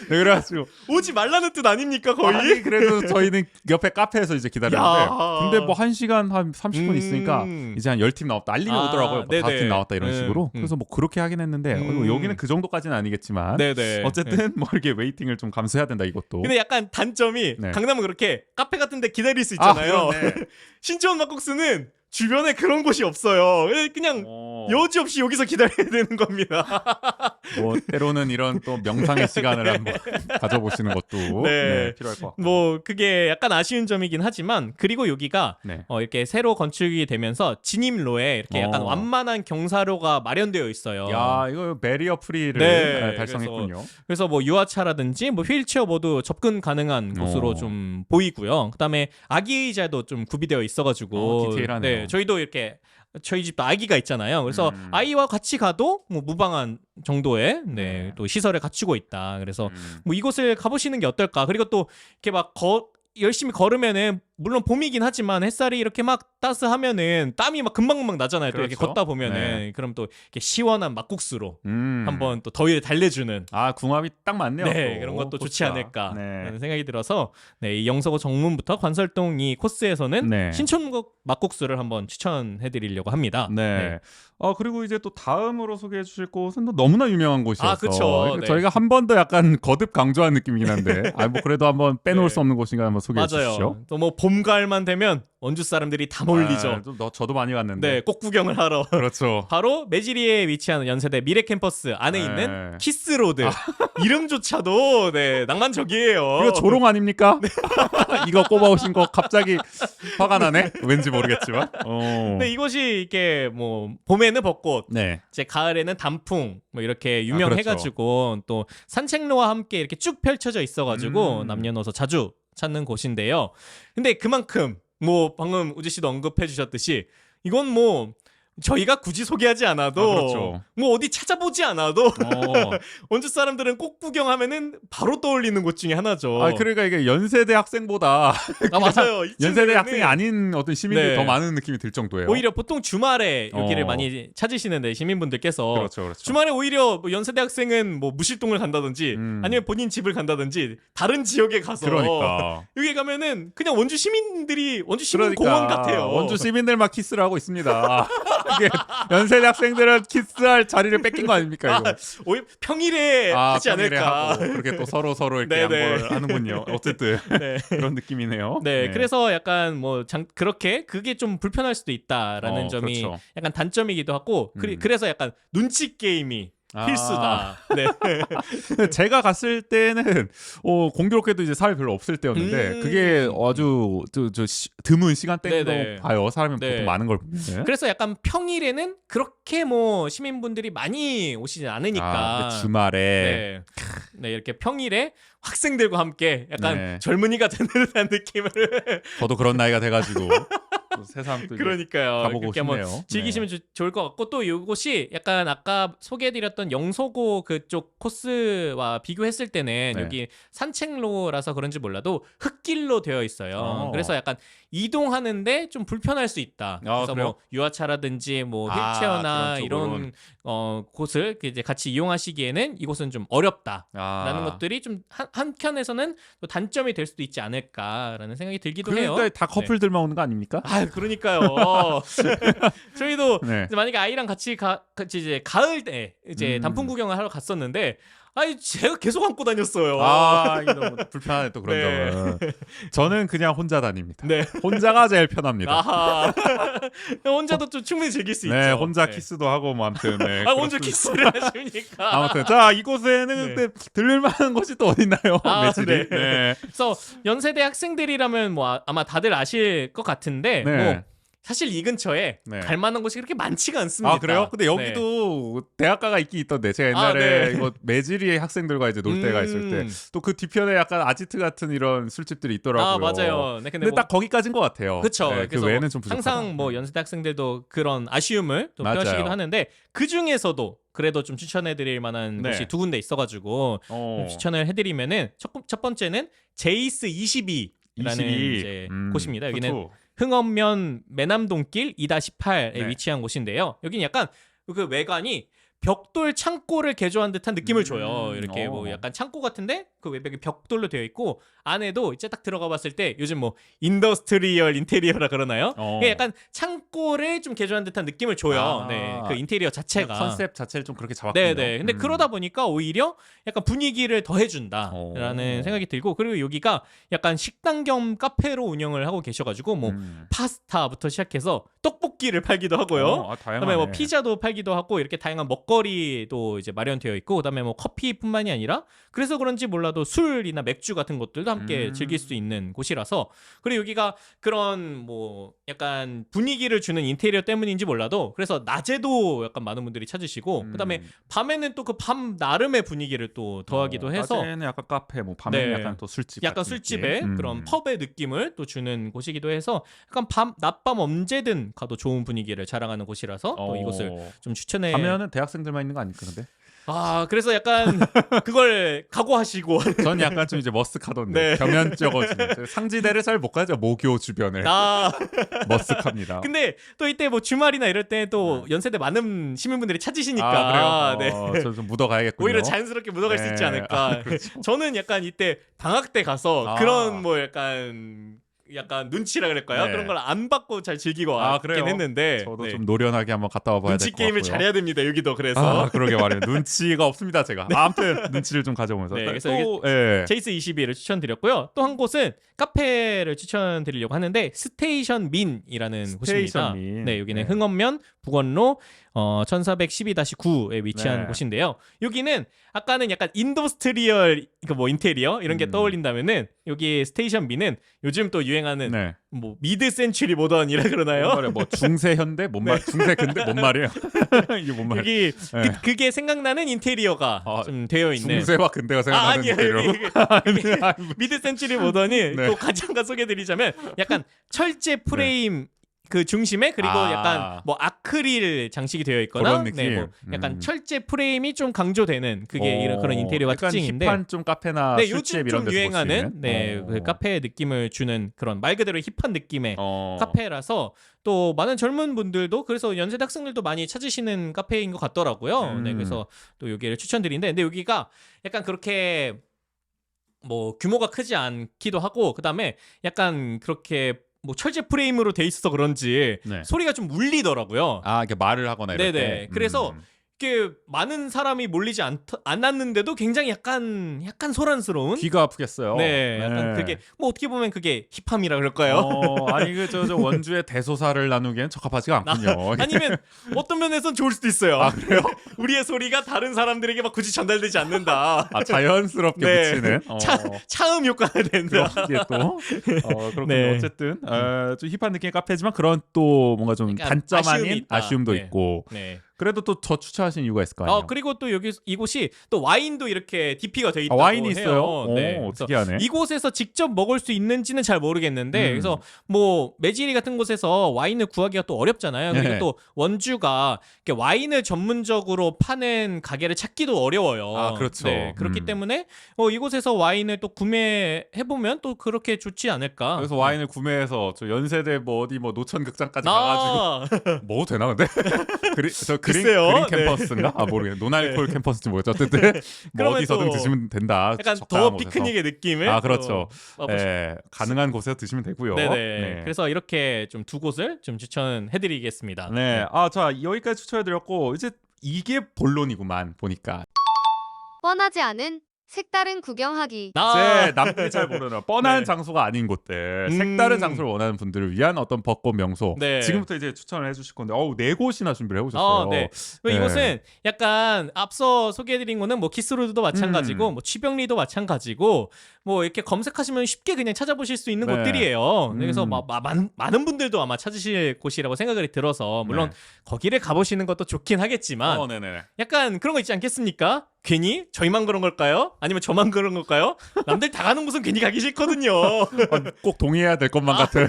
네, 그래가지고 오지 말라는 뜻 아닙니까 거의? 아니 그래도 저희는 옆에 카페에서 이제 기다렸는데 야. 근데 뭐 1시간 한 30분 있으니까 이제 한 10팀 나왔다 알림이 오더라고요. 뭐 네네. 5팀 나왔다 이런 식으로. 그래서 뭐 그렇게 하긴 했는데 여기는 그 정도까지는 아니겠지만 네네. 어쨌든 뭐 이렇게 웨이팅을 좀 감수해야 된다 이것도. 근데 약간 단점이 네. 강남은 그렇게 카페 같은데 기다릴 수 있잖아요. 그러네. 신촌 막국수는 주변에 그런 곳이 없어요. 그냥 여지없이 여기서 기다려야 되는 겁니다. 뭐 때로는 이런 또 명상의 시간을 한번 가져보시는 것도 네. 필요할 것 같고. 뭐 그게 약간 아쉬운 점이긴 하지만, 그리고 여기가 네. 이렇게 새로 건축이 되면서 진입로에 이렇게 약간 완만한 경사로가 마련되어 있어요. 야 이거 베리어 프리를 네, 달성했군요. 그래서 뭐 유아차라든지 뭐 휠체어 모두 접근 가능한 곳으로 좀 보이고요. 그다음에 아기 의자도 좀 구비되어 있어가지고 디테일하네요. 네, 저희도 이렇게 저희 집도 아기가 있잖아요. 그래서 아이와 같이 가도 뭐 무방한 정도의 또 시설을 갖추고 있다. 그래서 뭐 이곳을 가보시는 게 어떨까. 그리고 또 이렇게 막 열심히 걸으면은 물론 봄이긴 하지만 햇살이 이렇게 막 따스하면은 땀이 막 금방금방 나잖아요. 또 이렇게 그렇죠. 걷다 보면은 네. 그럼 또 이렇게 시원한 막국수로 음. 한번 또 더위를 달래주는 아 궁합이 딱 맞네요. 네, 또. 그런 것도 좋지 코스가. 않을까라는 네. 생각이 들어서 네, 이 영서고 정문부터 관설동 이 코스에서는 네. 신촌국 막국수를 한번 추천해드리려고 합니다. 네. 그리고 이제 또 다음으로 소개해 주실 곳은 또 너무나 유명한 곳이어서 그쵸. 그러니까 네. 저희가 한 번 더 약간 거듭 강조한 느낌이긴 한데 뭐 그래도 한번 빼놓을 네. 수 없는 곳인가 한번 소개해 주시죠. 맞아요. 또 뭐 봄 가을만 되면 원주 사람들이 다 몰리죠. 저도 많이 갔는데. 네, 꼭 구경을 하러. 그렇죠. 바로 매지리에 위치한 연세대 미래 캠퍼스 안에 네. 있는 키스로드. 이름조차도 네, 낭만적이에요. 이거 조롱 아닙니까? 이거 꼽아오신 거 갑자기 화가 나네? 왠지 모르겠지만. 근데 이곳이 이렇게 뭐 봄에는 벚꽃, 네. 이제 가을에는 단풍 뭐 이렇게 유명해가지고 그렇죠. 또 산책로와 함께 이렇게 쭉 펼쳐져 있어가지고 음. 남녀노소 자주 찾는 곳인데요. 근데 그만큼 뭐 방금 우지 씨도 언급해 주셨듯이 이건 뭐 저희가 굳이 소개하지 않아도 그렇죠. 뭐 어디 찾아보지 않아도 어. 원주 사람들은 꼭 구경하면은 바로 떠올리는 곳 중에 하나죠. 그러니까 이게 연세대 학생보다 맞아요. 이 연세대 친구들은 학생이 아닌 어떤 시민들이 네. 더 많은 느낌이 들 정도예요. 오히려 보통 주말에 여기를 어. 많이 찾으시는데 시민분들께서 그렇죠, 그렇죠. 주말에 오히려 뭐 연세대 학생은 뭐 무실동을 간다든지 아니면 본인 집을 간다든지 다른 지역에 가서 그러니까. 여기 가면은 그냥 원주 시민들이 원주 시민 공원 같아요. 원주 시민들만 키스를 하고 있습니다. 이게 연세대 학생들은 키스할 자리를 뺏긴 거 아닙니까 이거? 오히려 평일에 하지 평일에 않을까. 하고 그렇게 또 서로 이렇게 네네. 양보를 하는군요. 어쨌든 네. 그런 느낌이네요. 네, 그래서 약간 뭐 그렇게 그게 좀 불편할 수도 있다라는 점이 그렇죠. 약간 단점이기도 하고 그래서 약간 눈치 게임이 필수다. 네. 제가 갔을 때는 공교롭게도 이제 사람이 별로 없을 때였는데 그게 아주 드문 시간대로 네네. 봐요. 사람이 네. 보통 많은 걸 보면. 그래서 약간 평일에는 그렇게 뭐 시민분들이 많이 오시지 않으니까 근데 주말에 네, 이렇게 평일에 학생들과 함께 약간 네. 젊은이가 되는 듯한 느낌을 저도 그런 나이가 돼가지고 또 새삼 또 이제 그러니까요. 가보고 그렇게 한번 싶네요. 즐기시면 좋을 것 같고 또 이곳이 약간 아까 소개해드렸던 영서고 그쪽 코스와 비교했을 때는 네. 여기 산책로라서 그런지 몰라도 흙길로 되어 있어요. 그래서 약간 이동하는데 좀 불편할 수 있다. 그래서 그래요? 뭐 유아차라든지 뭐 휠체어나 그런 이런 곳을 이제 같이 이용하시기에는 이곳은 좀 어렵다라는 아. 것들이 좀 한켠에서는 또 단점이 될 수도 있지 않을까라는 생각이 들기도 해요. 그러니까 다 커플들만 오는 거 아닙니까? 그러니까요. 저희도 네. 이제 만약에 아이랑 같이 이제 가을 때 이제 단풍 구경을 하러 갔었는데 제가 계속 안고 다녔어요. 이게 너무 불편하네 또 그런 네. 점은. 저는 그냥 혼자 다닙니다. 네. 혼자가 제일 편합니다. 아하. 혼자도 좀 충분히 즐길 수 네, 있죠. 혼자 네. 키스도 하고 뭐 아무튼. 네, 혼자 키스를 하십니까? 아무튼 자 이곳에는 네. 근데 들릴만한 곳이 또 어딨나요? 매질이. 네. 그래서 연세대 학생들이라면 뭐 아마 다들 아실 것 같은데 네. 뭐 사실 이 근처에 네. 갈 만한 곳이 그렇게 많지가 않습니다. 그래요? 근데 네. 여기도 대학가가 있긴 있던데 제가 옛날에 네. 이거 매질이 학생들과 이제 놀 때가 있을 때 또 그 뒤편에 약간 아지트 같은 이런 술집들이 있더라고요. 맞아요. 네, 근데 딱 거기까지인 것 같아요. 그렇죠. 네, 그 그래서 외에는 좀 부족하다. 항상 뭐 연세대 학생들도 그런 아쉬움을 또 맞아요. 표하시기도 하는데 그 중에서도 그래도 좀 추천해드릴 만한 네. 곳이 두 군데 있어가지고 좀 추천을 해드리면은 첫 번째는 제이스 22라는 이제 곳입니다. 여기는 그렇죠. 흥엄면 매남동길 2-8에 네. 위치한 곳인데요. 여기는 약간 그 외관이 벽돌 창고를 개조한 듯한 느낌을 줘요. 이렇게 뭐 약간 창고 같은데 그 외벽이 벽돌로 되어 있고 안에도 이제 딱 들어가 봤을 때 요즘 뭐 인더스트리얼 인테리어라 그러나요? 이게 약간 창고를 좀 개조한 듯한 느낌을 줘요. 네, 그 인테리어 자체가. 컨셉 자체를 좀 그렇게 잡았군요. 네네. 근데 그러다 보니까 오히려 약간 분위기를 더해준다라는 생각이 들고 그리고 여기가 약간 식당 겸 카페로 운영을 하고 계셔가지고 뭐 파스타부터 시작해서 떡볶이를 팔기도 하고요. 다양하네. 그다음에 뭐 피자도 팔기도 하고 이렇게 다양한 먹거리도 이제 마련되어 있고 그다음에 뭐 커피뿐만이 아니라 그래서 그런지 몰라도 술이나 맥주 같은 것들도 함께 즐길 수 있는 곳이라서 그리고 여기가 그런 뭐 약간 분위기를 주는 인테리어 때문인지 몰라도 그래서 낮에도 약간 많은 분들이 찾으시고 그다음에 밤에는 또 그 밤 나름의 분위기를 또 더하기도 해서 낮에는 약간 카페, 뭐 밤에는 네. 약간 또 술집, 약간 같은 술집의 느낌. 그런 펍의 느낌을 또 주는 곳이기도 해서 약간 낮밤 언제든 가도 좋은 분위기를 자랑하는 곳이라서 또 이곳을 좀 추천해. 가면은 대학생들만 있는 거 아닙니까 근데? 아 그래서 약간 그걸 각오하시고 전 약간 좀 이제 머쓱하던데 네. 겸연쩍어지는 상지대를 잘 못 가죠. 모교 주변을 아 머쓱합니다. 근데 또 이때 뭐 주말이나 이럴 때 또 연세대 많은 시민분들이 찾으시니까 아, 네. 그래요? 저 좀 묻어가야겠군요. 오히려 자연스럽게 묻어갈 수 있지 네. 않을까. 아, 그렇죠. 저는 약간 이때 방학 때 가서 아. 그런 뭐 약간 눈치라 그럴까요? 네. 그런 걸 안 받고 잘 즐기고 아, 왔긴 그래요? 했는데 저도 네. 좀 노련하게 한번 갔다 와봐야 될 눈치 것 게임을 같고요. 잘해야 됩니다. 여기도 그래서 아, 그러게 말이에요. 눈치가 없습니다, 제가. 아무튼 눈치를 좀 가져보면서. 네, 그래서 또, 예. 제이스 22를 추천드렸고요. 또 한 곳은 카페를 추천드리려고 하는데 스테이션 민이라는 곳입니다. 민. 네, 여기는 네. 흥원면 북원로 1412-9에 위치한 네. 곳인데요. 여기는 아까는 약간 인더스트리얼 뭐 인테리어 이런 게 떠올린다면은 여기 스테이션 민은 요즘 또 유행하는 네. 뭐 미드 센츄리 모던이라 그러나요? 뭔 말이야? 뭐 중세 현대 뭔 말? 중세 근대 뭔 말이에요? 이게 뭔 말? 여기 네. 그게 생각나는 인테리어가 아, 좀 되어 있는 중세와 근대가 생각나는 아니요. 대로. 미드 센츄리 모던이 네. 또 같이 한가 소개드리자면 약간 철제 프레임 그 중심에 그리고 아. 약간 뭐 아크릴 장식이 되어 있거나 그런 느낌. 네, 뭐 약간 철제 프레임이 좀 강조되는 그게 이런 그런 인테리어가 약간 특징인데 힙한 좀 카페나 네, 술집 요즘 이런 좀 데서 유행하는 볼수 있는? 네, 그 카페 느낌을 주는 그런 말 그대로 힙한 느낌의 어. 카페라서 또 많은 젊은 분들도 그래서 연세대 학생들도 많이 찾으시는 카페인 것 같더라고요. 네, 그래서 또 여기를 추천드리는데 근데 여기가 약간 그렇게 뭐 규모가 크지 않기도 하고 그다음에 약간 그렇게 뭐 철제 프레임으로 돼 있어서 그런지 네. 소리가 좀 울리더라고요. 아, 이렇게 말을 하거나 이럴 네네. 때. 그래서 이게 많은 사람이 몰리지 않았는데도 굉장히 약간 소란스러운 귀가 아프겠어요. 네, 약간 그게 뭐 어떻게 보면 그게 힙함이라 그럴까요? 아니 저 원주의 대소사를 나누기엔 적합하지가 않군요. 아니면 어떤 면에선 좋을 수도 있어요. 아, 그래요? 우리의 소리가 다른 사람들에게 막 굳이 전달되지 않는다. 아, 자연스럽게 네. 붙이는. 차음 효과가 된다. 이게 또 그렇군요. 네. 어쨌든 좀 힙한 느낌의 카페지만 그런 또 뭔가 좀 약간 단점 아쉬움이 아닌 있다. 아쉬움도 네. 있고. 네. 그래도 또 저 추천하신 이유가 있을 거 아니에요. 그리고 또 여기 이곳이 또 와인도 이렇게 DP가 돼 아, 있다고 와인이 해요. 있어요? 네. 오, 그래서 특이하네. 이곳에서 직접 먹을 수 있는지는 잘 모르겠는데 그래서 뭐 매지리 같은 곳에서 와인을 구하기가 또 어렵잖아요. 그리고 네. 또 원주가 이렇게 와인을 전문적으로 파는 가게를 찾기도 어려워요. 아, 그렇죠. 네, 그렇기 때문에 이곳에서 와인을 또 구매해 보면 또 그렇게 좋지 않을까. 그래서 와인을 구매해서 저 연세대 뭐 어디 뭐 노천극장까지 가가지고 먹어도 되나 근데? 그린 글쎄요. 캠퍼스인가? 아, 모르겠네. 노날콜 캠퍼스인지 모르겠죠. 어쨌든 뭐 그러면 어디서든 또 드시면 된다. 약간 적당한 더 곳에서. 피크닉의 느낌을 아, 그렇죠. 또 네, 가능한 곳에서 드시면 되고요. 네네. 네. 그래서 이렇게 좀 두 곳을 좀 추천해드리겠습니다. 네. 자, 여기까지 추천해드렸고 이제 이게 본론이구만 보니까. 뻔하지 않은 색다른 구경하기. 이제 남들이 잘 모르는 뻔한 네. 장소가 아닌 곳들, 색다른 장소를 원하는 분들을 위한 어떤 벚꽃 명소. 네. 지금부터 이제 추천을 해주실 건데, 네 곳이나 준비를 해오셨어요. 네. 네. 이곳은 약간 앞서 소개해드린 거는 뭐 키스로드도 마찬가지고 뭐 취병리도 마찬가지고 뭐 이렇게 검색하시면 쉽게 그냥 찾아보실 수 있는 네. 곳들이에요. 그래서 많은 분들도 아마 찾으실 곳이라고 생각이 들어서 물론 네. 거기를 가보시는 것도 좋긴 하겠지만 네네. 약간 그런 거 있지 않겠습니까? 괜히 저희만 그런 걸까요? 아니면 저만 그런 걸까요? 남들 다 가는 곳은 괜히 가기 싫거든요. 꼭 동의해야 될 것만 같은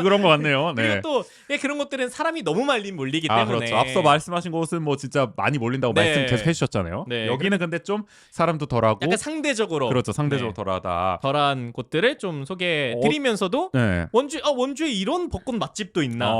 그런 것 같네요. 네. 그리고 또 그런 것들은 사람이 너무 몰리기 때문에 그렇죠. 앞서 말씀하신 곳은 뭐 진짜 많이 몰린다고 네. 말씀 계속 해주셨잖아요. 네. 여기는 근데 좀 사람도 덜하고, 약간 상대적으로 그렇죠. 상대적으로 네. 덜하다. 덜한 곳들을 좀 소개해드리면서도 네. 원주에 이런 벚꽃 맛집도 있나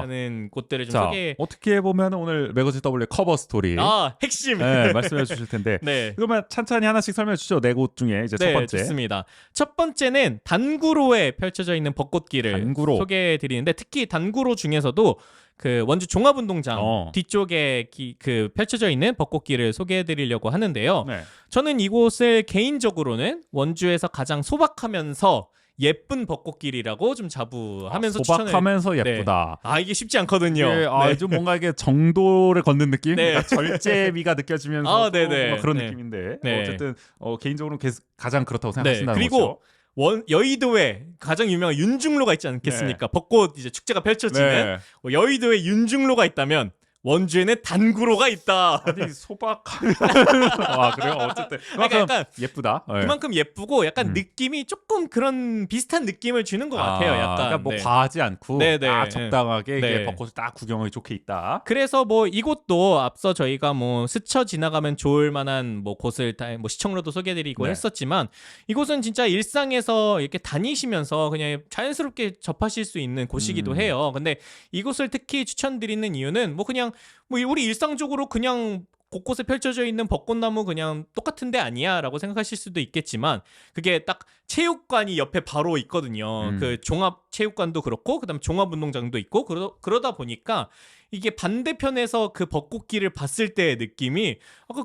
라는 곳들을 좀 자, 소개 어떻게 보면 오늘 매거진 W 커버 스토리 핵심 네, 말씀해 주실 텐데 네. 그러면 찬찬히 하나씩 설명해 주시죠. 네 곳 중에 이제 첫 번째. 좋습니다. 첫 번째는 단구로에 펼쳐져 있는 벚꽃길을 단구로. 소개해드리는데 특히 단구로 중에서도 그 원주 종합운동장 뒤쪽에 그 펼쳐져 있는 벚꽃길을 소개해드리려고 하는데요. 네. 저는 이곳을 개인적으로는 원주에서 가장 소박하면서 예쁜 벚꽃길이라고 좀 자부하면서 소박하면서 추천을 예쁘다. 이게 쉽지 않거든요. 네, 좀 뭔가 이게 정도를 걷는 느낌? 네. 그러니까 절제미가 느껴지면서 네네. 뭔가 그런 네. 느낌인데 네. 어쨌든 개인적으로는 가장 그렇다고 네. 생각하신다는 그리고 거죠. 여의도에 가장 유명한 윤중로가 있지 않겠습니까? 벚꽃 이제 축제가 펼쳐지는 네. 여의도에 윤중로가 있다면 원주에는 단구로가 있다. 아니 소박. 아 그래요? 어쨌든 그러니까 약간 예쁘다. 네. 그만큼 예쁘고 약간 느낌이 조금 그런 비슷한 느낌을 주는 것 같아요. 약간 그러니까 뭐 네. 과하지 않고 네네. 딱 적당하게 이게 네. 벚꽃을 딱 구경하기 좋게 있다. 그래서 뭐 이곳도 앞서 저희가 뭐 스쳐 지나가면 좋을 만한 뭐 곳을 뭐 시청로도 소개해드리고 네. 했었지만 이곳은 진짜 일상에서 이렇게 다니시면서 그냥 자연스럽게 접하실 수 있는 곳이기도 해요. 근데 이곳을 특히 추천드리는 이유는 뭐 그냥 뭐 우리 일상적으로 그냥 곳곳에 펼쳐져 있는 벚꽃나무 그냥 똑같은 데 아니야 라고 생각하실 수도 있겠지만 그게 딱 체육관이 옆에 바로 있거든요. 그 종합체육관도 그렇고 그다음 종합운동장도 있고 그러다 보니까 이게 반대편에서 그 벚꽃길을 봤을 때의 느낌이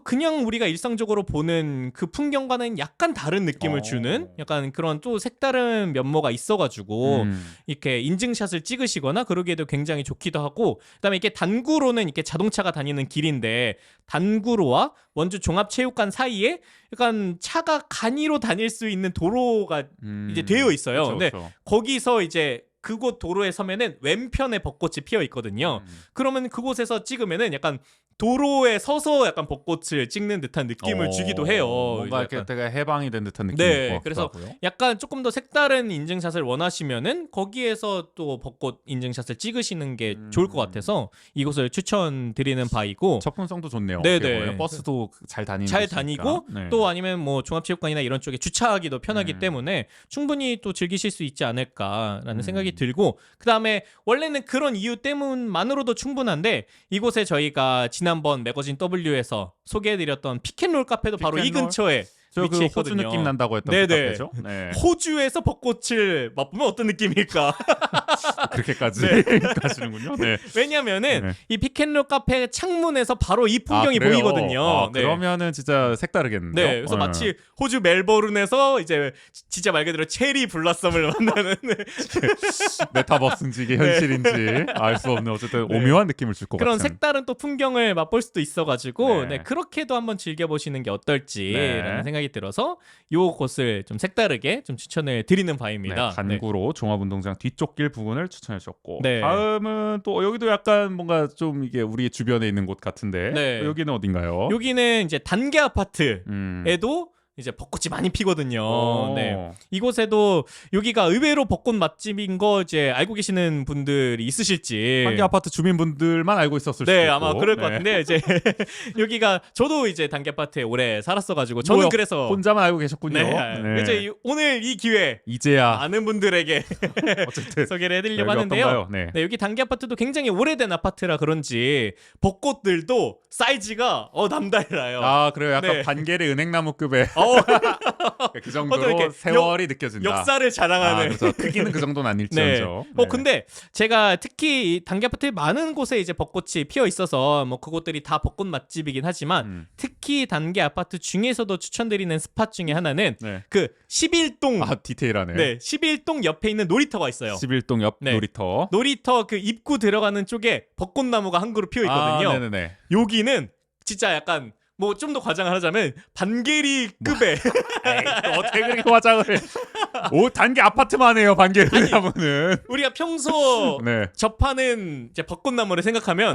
그냥 우리가 일상적으로 보는 그 풍경과는 약간 다른 느낌을 주는 약간 그런 또 색다른 면모가 있어가지고 이렇게 인증샷을 찍으시거나 그러기에도 굉장히 좋기도 하고 그다음에 이게 단구로는 이렇게 자동차가 다니는 길인데 단구로와 원주 종합체육관 사이에 약간 차가 간이로 다닐 수 있는 도로가 이제 되어 있어요. 그쵸, 근데 그쵸. 거기서 이제 그곳 도로에 서면은 왼편에 벚꽃이 피어 있거든요. 그러면 그곳에서 찍으면은 약간 도로에 서서 약간 벚꽃을 찍는 듯한 느낌을 주기도 해요. 뭔가 이제 이렇게 약간. 되게 해방이 된 듯한 느낌이 네, 있고 그래서 하고요. 약간 조금 더 색다른 인증샷을 원하시면은 거기에서 또 벚꽃 인증샷을 찍으시는 게 좋을 것 같아서 이곳을 추천드리는 바이고 접근성도 좋네요. 네네. 어떻게 보면. 버스도 잘 다니는 잘 곳이니까. 다니고 네. 또 아니면 뭐 종합체육관이나 이런 쪽에 주차하기도 편하기 때문에 충분히 또 즐기실 수 있지 않을까라는 생각이 들고 그다음에 원래는 그런 이유 때문만으로도 충분한데 이곳에 저희가 지난번 매거진 W에서 소개해드렸던 피켓롤 카페도 바로 이 피켓롤? 근처에 저 그 위치해 호주 있거든요. 느낌 난다고 했던 네네. 그 카페죠. 네. 호주에서 벚꽃을 맛보면 어떤 느낌일까? 그렇게까지 가시는군요. 네. 왜냐면은 네. 이 피켓롤 카페 창문에서 바로 이 풍경이 그래요? 보이거든요. 네. 그러면은 진짜 색다르겠는데요. 네, 그래서 마치 호주 멜버른에서 이제 진짜 말 그대로 체리 블라썸을 만나는 메타버스인지 이게 현실인지 알 수 없는 어쨌든 네. 오묘한 느낌을 줄 것 그런 같은. 색다른 또 풍경을 맛볼 수도 있어가지고 네. 네, 그렇게도 한번 즐겨보시는 게 어떨지라는 네. 생각이 들어서 요 곳을 좀 색다르게 좀 추천을 드리는 바입니다. 네, 단구로 종합운동장 뒤쪽 길 부분을 추천해 주셨고 네. 다음은 또 여기도 약간 뭔가 좀 이게 우리 주변에 있는 곳 같은데 네. 여기는 어딘가요? 여기는 이제 단계 아파트에도 음. 이제 벚꽃이 많이 피거든요. 오. 네. 이곳에도 여기가 의외로 벚꽃 맛집인 거 이제 알고 계시는 분들이 있으실지. 단기 아파트 주민분들만 알고 있었을 수도 네, 있고. 아마 그럴 것 네. 같은데 이제 여기가 저도 이제 단계 아파트에 오래 살았어가지고 저는 뭐요? 그래서 혼자만 알고 계셨군요. 네, 네. 이제 오늘 이 기회 이제야 많은 분들에게 어쨌든 소개를 해드리려고 여기 하는데요. 어떤가요? 네. 네, 여기 단기 아파트도 굉장히 오래된 아파트라 그런지 벚꽃들도 사이즈가 남달라요. 아 그래요. 약간 네. 반개의 은행나무급의 그 정도로 어떤 이렇게 세월이 느껴진다. 역사를 자랑하는. 그렇죠. 크기는 그 정도는 아닐지언정. 네. 근데 제가 특히 이 단기 아파트 많은 곳에 이제 벚꽃이 피어 있어서 뭐 그곳들이 다 벚꽃 맛집이긴 하지만 특히 단기 아파트 중에서도 추천드리는 스팟 중에 하나는 네. 그 11동 디테일하네. 네, 11동 옆에 있는 놀이터가 있어요. 11동 옆 네. 놀이터. 놀이터 그 입구 들어가는 쪽에 벚꽃나무가 한 그루 피어 있거든요. 네네네. 여기는 진짜 약간 뭐 좀 더 과장을 하자면 반개리급의 또 어떻게 그렇게 화장을 해? 오 단계 아파트만 해요 반개를 하면은. 우리가 평소 네. 접하는 이제 벚꽃나무를 생각하면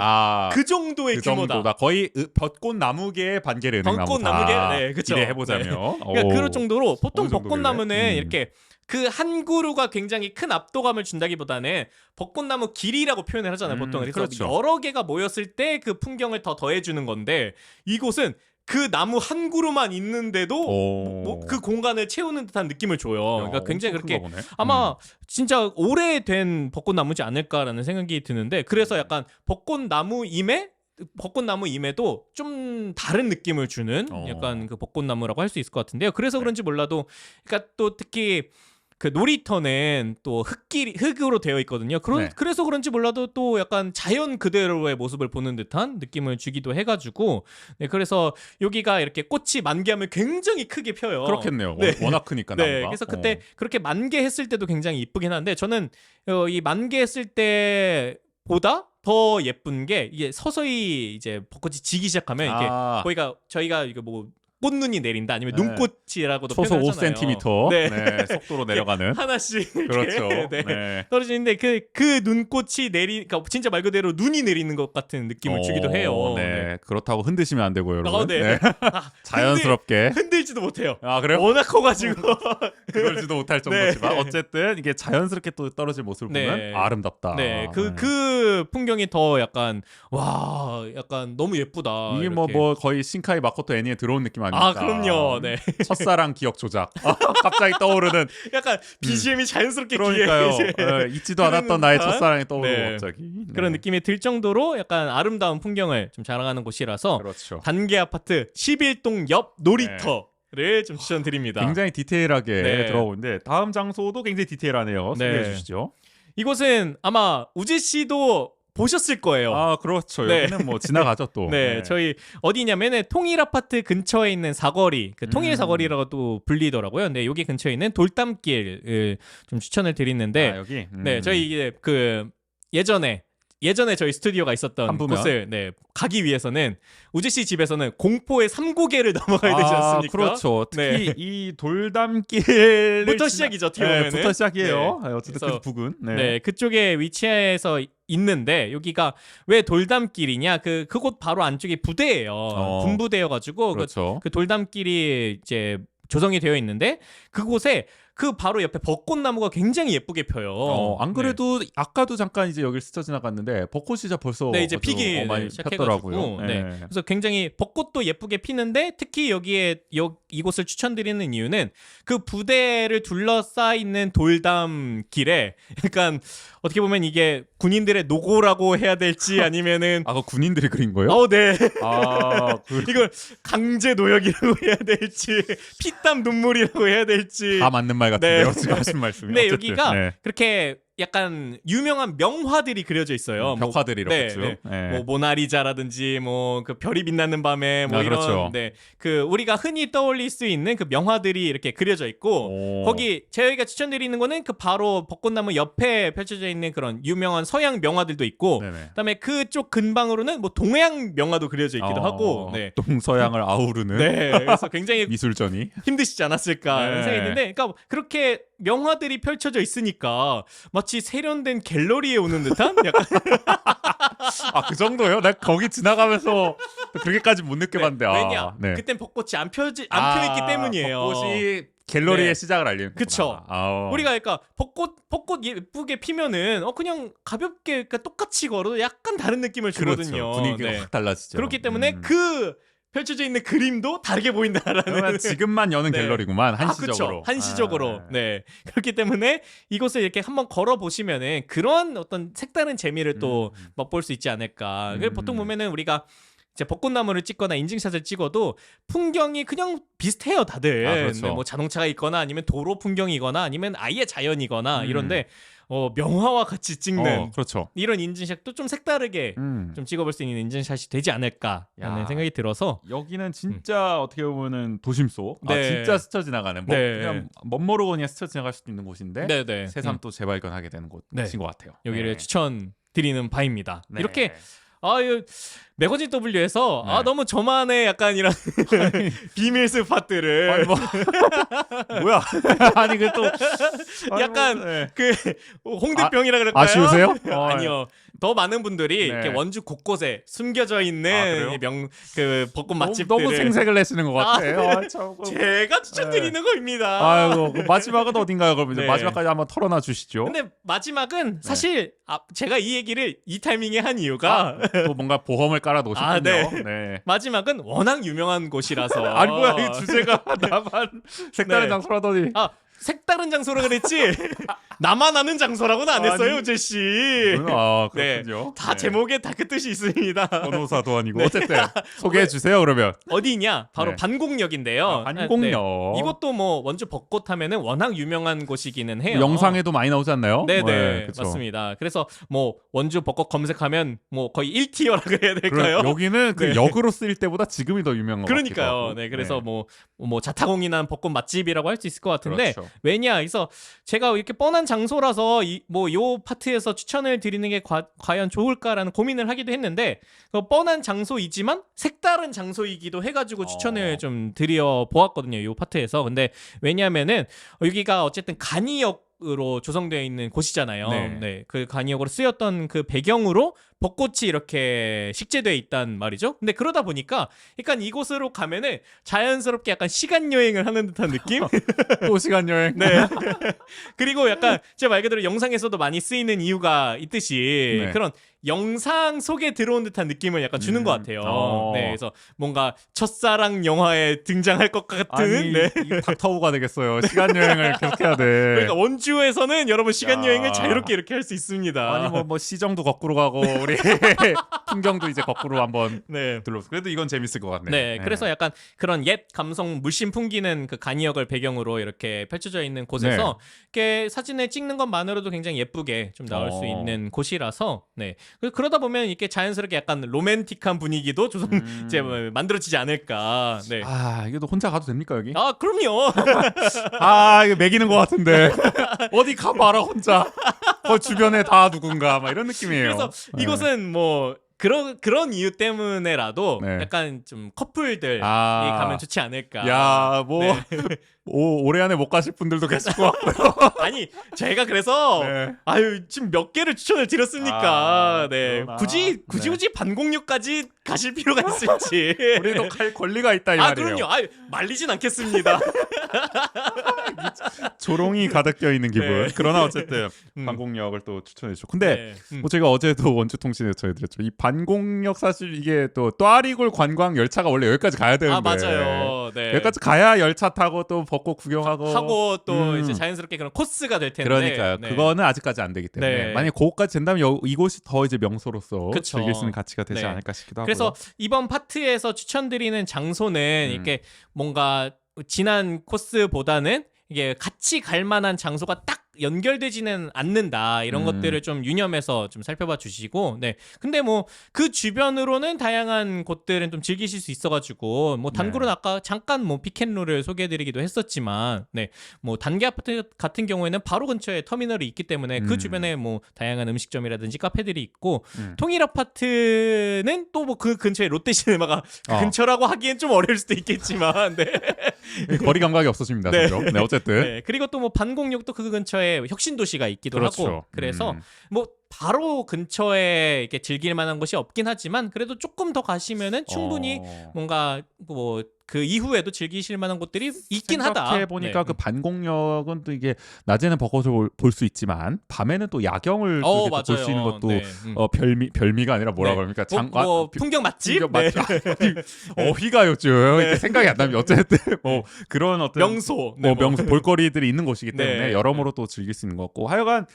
그 정도의 그 규모다. 정도다. 거의 벚꽃나무계의 반개를 벚꽃나무계? 네, 그쵸. 기대해보자면. 그러니까 그럴 정도로 보통 어느 정도길래? 벚꽃나무는 이렇게 그 한 그루가 굉장히 큰 압도감을 준다기보다는 벚꽃나무 길이라고 표현을 하잖아요. 보통 그래서 그렇죠. 여러 개가 모였을 때 그 풍경을 더 더해주는 건데 이곳은 그 나무 한 그루만 있는데도 그 공간을 채우는 듯한 느낌을 줘요. 그러니까 굉장히 그렇게 아마 진짜 오래된 벚꽃나무지 않을까라는 생각이 드는데 그래서 약간 벚꽃나무임에도 좀 다른 느낌을 주는 약간 그 벚꽃나무라고 할 수 있을 것 같은데요. 그래서 그런지 몰라도 그러니까 또 특히 그 놀이터는 또 흙으로 되어 있거든요. 그래서 그런지 몰라도 또 약간 자연 그대로의 모습을 보는 듯한 느낌을 주기도 해가지고 네, 그래서 여기가 이렇게 꽃이 만개하면 굉장히 크게 펴요. 그렇겠네요. 네. 워낙 크니까 네, 나무가. 그래서 그때 그렇게 만개했을 때도 굉장히 이쁘긴 한데 저는 이 만개했을 때보다 더 예쁜 게 이게 서서히 이제 벚꽃이 지기 시작하면 이게 저희가 이게 뭐 꽃눈이 내린다 아니면 네. 눈꽃이라고도 초속 표현하잖아요. 5cm 네. 속도로 내려가는. 하나씩 이렇게, 그렇죠. 네. 네. 떨어지는데 그 눈꽃이 그러니까 진짜 말 그대로 눈이 내리는 것 같은 느낌을 주기도 해요. 네. 그렇다고 흔드시면 안 되고요, 여러분. 네. 자연스럽게. 흔들지도 못해요. 아, 그래요? 워낙 커가지고. 그걸지도 못할 정도지만 네. 어쨌든 이게 자연스럽게 또 떨어질 모습을 네. 보면 아름답다. 네, 그 풍경이 더 약간 약간 너무 예쁘다. 이게 이렇게. 뭐 거의 신카이 마코토 애니에 들어온 느낌 아닙니까? 아, 그럼요. 네. 첫사랑 기억 조작. 갑자기 떠오르는. 약간 BGM이 자연스럽게 그러니까요. 귀에 이제 잊지도 않았던 나의 듯한? 첫사랑이 떠오르고 네. 갑자기. 네. 그런 느낌이 들 정도로 약간 아름다운 풍경을 좀 자랑하는 곳이라서 그렇죠. 단계 아파트 11동 옆 놀이터를 좀 추천드립니다. 굉장히 디테일하게 네. 들어오는데 다음 장소도 굉장히 디테일하네요. 네. 소개해 주시죠. 이곳은 아마 우지 씨도 보셨을 거예요. 아, 그렇죠. 네. 여기는 뭐 지나가죠 또. 네, 저희 어디냐면은 통일 아파트 근처에 있는 사거리, 그 통일 사거리라고 또 불리더라고요. 근데 여기 근처에 있는 돌담길을 좀 추천을 드리는데, 아, 여기. 네, 저희 이게 그 예전에 저희 스튜디오가 있었던 한부면? 곳을 가기 위해서는 우지 씨 집에서는 공포의 3고개를 넘어가야 되지 않습니까? 그렇죠. 네. 특히 이 돌담길 부터 시작이죠, 어떻게 보면은. 부터 시작이에요. 네. 어쨌든 그래서- 그 부근. 네, 그쪽에 위치해서 있는데 여기가 왜 돌담길이냐? 그곳 바로 안쪽이 부대예요. 군부대여가지고 그렇죠. 그 돌담길이 이제 조성이 되어 있는데 그곳에 그 바로 옆에 벚꽃나무가 굉장히 예쁘게 펴요. 안 그래도 아까도 잠깐 이제 여기를 스쳐 지나갔는데 벚꽃이 진짜 벌써 네, 이제 아주 피기 많이 시작해가지고 폈더라고요. 네. 그래서 굉장히 벚꽃도 예쁘게 피는데 특히 이곳을 추천드리는 이유는 그 부대를 둘러싸 있는 돌담길에 약간 어떻게 보면 이게 군인들의 노고라고 해야 될지 아니면은 그 군인들이 그린 거예요? 네. 그 이걸 강제 노역이라고 해야 될지 피땀 눈물이라고 해야 될지 다 맞는 말 같은데요. 네. 지금 하신 말씀이. 네, 어쨌든. 여기가 네. 그렇게 약간 유명한 명화들이 그려져 있어요. 벽화들이 이렇게 쭉. 네. 네. 뭐 모나리자라든지 뭐 그 별이 빛나는 밤에 뭐 이런 그렇죠. 네. 그 우리가 흔히 떠올릴 수 있는 그 명화들이 이렇게 그려져 있고 거기 저희가 추천드리는 거는 그 바로 벚꽃나무 옆에 펼쳐져 있는 그런 유명한 서양 명화들도 있고 네네. 그다음에 그쪽 근방으로는 뭐 동양 명화도 그려져 있기도 하고 네. 동서양을 아우르는 네. 그래서 굉장히 미술전이. 힘드시지 않았을까 네. 생각이 드는데 그러니까 그렇게 명화들이 펼쳐져 있으니까 마치 세련된 갤러리에 오는 듯한 약간 그 정도요? 나 거기 지나가면서 그렇게까지 못 느껴봤는데. 왜냐 네. 그땐 벚꽃이 안 펴있기 때문이에요. 벚꽃이 갤러리의 네. 시작을 알리는. 그쵸. 우리가 그러니까 벚꽃 예쁘게 피면은 그냥 가볍게 그러니까 똑같이 걸어도 약간 다른 느낌을 주거든요. 그렇죠. 분위기가 네. 확 달라지죠. 그렇기 때문에 그 펼쳐져 있는 그림도 다르게 보인다라는 그러면 지금만 여는 네. 갤러리구만 한시적으로. 그쵸. 한시적으로. 네. 그렇기 때문에 이곳을 이렇게 한번 걸어 보시면은 그런 어떤 색다른 재미를 또 맛볼 수 있지 않을까. 보통 보면은 우리가 이제 벚꽃나무를 찍거나 인증샷을 찍어도 풍경이 그냥 비슷해요, 다들. 그렇죠. 네, 뭐 자동차가 있거나 아니면 도로 풍경이거나 아니면 아예 자연이거나 이런데 명화와 같이 찍는 그렇죠. 이런 인증샷도 좀 색다르게 좀 찍어볼 수 있는 인증샷이 되지 않을까라는 야. 생각이 들어서 여기는 진짜 어떻게 보면은 도심 속 네. 진짜 스쳐 지나가는 뭐 네. 그냥 멋모르고 그냥 스쳐 지나갈 수도 있는 곳인데 네네. 새삼 또 재발견하게 되는 곳인 네. 것 같아요. 여기를 네. 추천드리는 바입니다. 네. 이렇게 이거 매거진 W에서 네. 너무 저만의 약간 이런 비밀 스팟들을 아니, 뭐야? 아니 그 또 약간 네. 그 홍대병이라 그럴까요? 아쉬우세요? 아니요. 더 많은 분들이 네. 이렇게 원주 곳곳에 숨겨져 있는 그래요? 그 벚꽃 맛집들을 너무 생색을 내시는 것 같아요. 제가 추천드리는 겁니다. 아이고 그 마지막은 어딘가요? 그럼 이제 네. 마지막까지 한번 털어놔 주시죠. 근데 마지막은 사실 제가 이 얘기를 이 타이밍에 한 이유가 또 뭔가 보험을 깔아 놓으셨군요. 네. 마지막은 워낙 유명한 곳이라서 아니 뭐야 이 주제가 나만 색다른 네. 장소라더니 색다른 장소라 그랬지 나만 아는 장소라고는 안 했어요, 아니. 우재 씨. 네. 그렇군요. 다 제목에 다 그 뜻이 있습니다. 변호사도 아니고 어쨌든 소개해 주세요 그러면. 어디냐? 바로 네. 반곡역인데요. 반곡역. 이것도 뭐 원주 벚꽃 하면은 워낙 유명한 곳이기는 해요. 영상에도 많이 나오지 않나요? 네네 그쵸. 맞습니다. 그래서 뭐 원주 벚꽃 검색하면 뭐 거의 1티어라고 해야 될까요? 여기는 그 네. 역으로 쓰일 때보다 지금이 더 유명한 것 같기도 그러니까요. 하고. 네, 그래서 뭐 자타공인한 벚꽃 맛집이라고 할 수 있을 것 같은데 그렇죠. 왜냐? 그래서 제가 이렇게 뻔한 장소라서 요 파트에서 추천을 드리는 게 과연 좋을까라는 고민을 하기도 했는데 뻔한 장소이지만 색다른 장소이기도 해가지고 추천을 좀 드려 보았거든요. 요 파트에서. 근데 왜냐하면은 여기가 어쨌든 간이역으로 조성되어 있는 곳이잖아요. 네. 네, 그 간이역으로 쓰였던 그 배경으로 벚꽃이 이렇게 식재되어 있단 말이죠. 근데 그러다 보니까 약간 이곳으로 가면은 자연스럽게 약간 시간 여행을 하는 듯한 느낌? 또 시간 여행. 네. 그리고 약간 제 말 그대로 영상에서도 많이 쓰이는 이유가 있듯이 네. 그런 영상 속에 들어온 듯한 느낌을 약간 주는 것 같아요. 네, 그래서 뭔가 첫사랑 영화에 등장할 것 같은. 아니 네. 이거 닥터우가 되겠어요. 시간 여행을 계속해야 돼. 그러니까 원주에서는 여러분 시간 야. 여행을 자유롭게 이렇게 할 수 있습니다. 아니 뭐 시정도 거꾸로 가고 우리 풍경도 이제 거꾸로 한번 네. 둘러서 그래도 이건 재밌을 것 같네요. 네, 그래서 약간 그런 옛 감성 물씬 풍기는 그 간이역을 배경으로 이렇게 펼쳐져 있는 곳에서 이렇게 사진을 찍는 것만으로도 굉장히 예쁘게 좀 나올 수 있는 곳이라서 네. 그러다 보면 이렇게 자연스럽게 약간 로맨틱한 분위기도 이제 만들어지지 않을까. 네. 아 이게 또 혼자 가도 됩니까 여기? 아, 그럼요. 아 이거 매기는 것 같은데 어디 가봐라 혼자. 그 주변에 다 누군가 막 이런 느낌이에요. 그래서 네. 이곳은 뭐 그런 이유 때문에라도 네. 약간 좀 커플들이 아. 가면 좋지 않을까. 야, 뭐 네. 올해 안에 못 가실 분들도 계실 것 같고요. 아니 제가 그래서 네. 아유 지금 몇 개를 추천을 드렸습니까? 아, 네. 그러나. 굳이 반공역까지 가실 필요가 있을지. 우리도 갈 권리가 있다 이 아, 말이에요. 그럼요. 아유 말리진 않겠습니다. 조롱이 가득 껴 있는 기분. 네. 그러나 어쨌든 음. 반공역을 또 추천해 주셨고, 근데 네. 뭐 제가 어제도 원주통신에 전해드렸죠. 이 반공역 사실 이게 또 또아리골 관광 열차가 원래 여기까지 가야 되는데. 아, 맞아요. 네. 여기까지 가야 열차 타고 또 벚꽃 구경하고 하고 또 이제 자연스럽게 그런 코스가 될 텐데. 그러니까요. 네. 그거는 아직까지 안 되기 때문에 네. 만약 그것까지 된다면 이곳이 더 이제 명소로서 그쵸. 즐길 수 있는 가치가 되지 네. 않을까 싶기도 하고요. 그래서 이번 파트에서 추천드리는 장소는 이렇게 뭔가 지난 코스보다는 이게 같이 갈 만한 장소가 딱 연결되지는 않는다 이런 것들을 좀 유념해서 좀 살펴봐 주시고 네 근데 뭐 그 주변으로는 다양한 곳들은 좀 즐기실 수 있어가지고 뭐 단골은 아까 잠깐 뭐 피켄롤을 소개해드리기도 했었지만 네 뭐 단계 아파트 같은 경우에는 바로 근처에 터미널이 있기 때문에 그 주변에 뭐 다양한 음식점이라든지 카페들이 있고 통일 아파트는 또 뭐 그 근처에 롯데시네마가 근처라고 하기엔 좀 어려울 수도 있겠지만 네. 거리 감각이 없어집니다. 네. 그죠? 네, 어쨌든 네, 그리고 또 뭐 반공역도 그 근처에 혁신도시가 있기도 그렇죠. 하고 그래서 뭐 바로 근처에 이렇게 즐길 만한 곳이 없긴 하지만 그래도 조금 더 가시면은 충분히 뭔가 뭐 그 이후에도 즐기실 만한 곳들이 있긴 하다. 생각해 보니까 네. 그 반공역은 또 이게 낮에는 벚꽃을 볼 수 있지만 밤에는 또 야경을 볼 수 맞아요. 있는 것도 네. 별미가 아니라 뭐라 네. 그럽니까? 풍경 맛집? 풍경 맛집. 어휘가 요즘 이렇게 생각이 안 납니다. 어쨌든 뭐 그런 어떤 명소, 뭐 명소 볼거리들이 있는 곳이기 때문에 네. 여러모로 또 즐길 수 있는 것 같고 하여간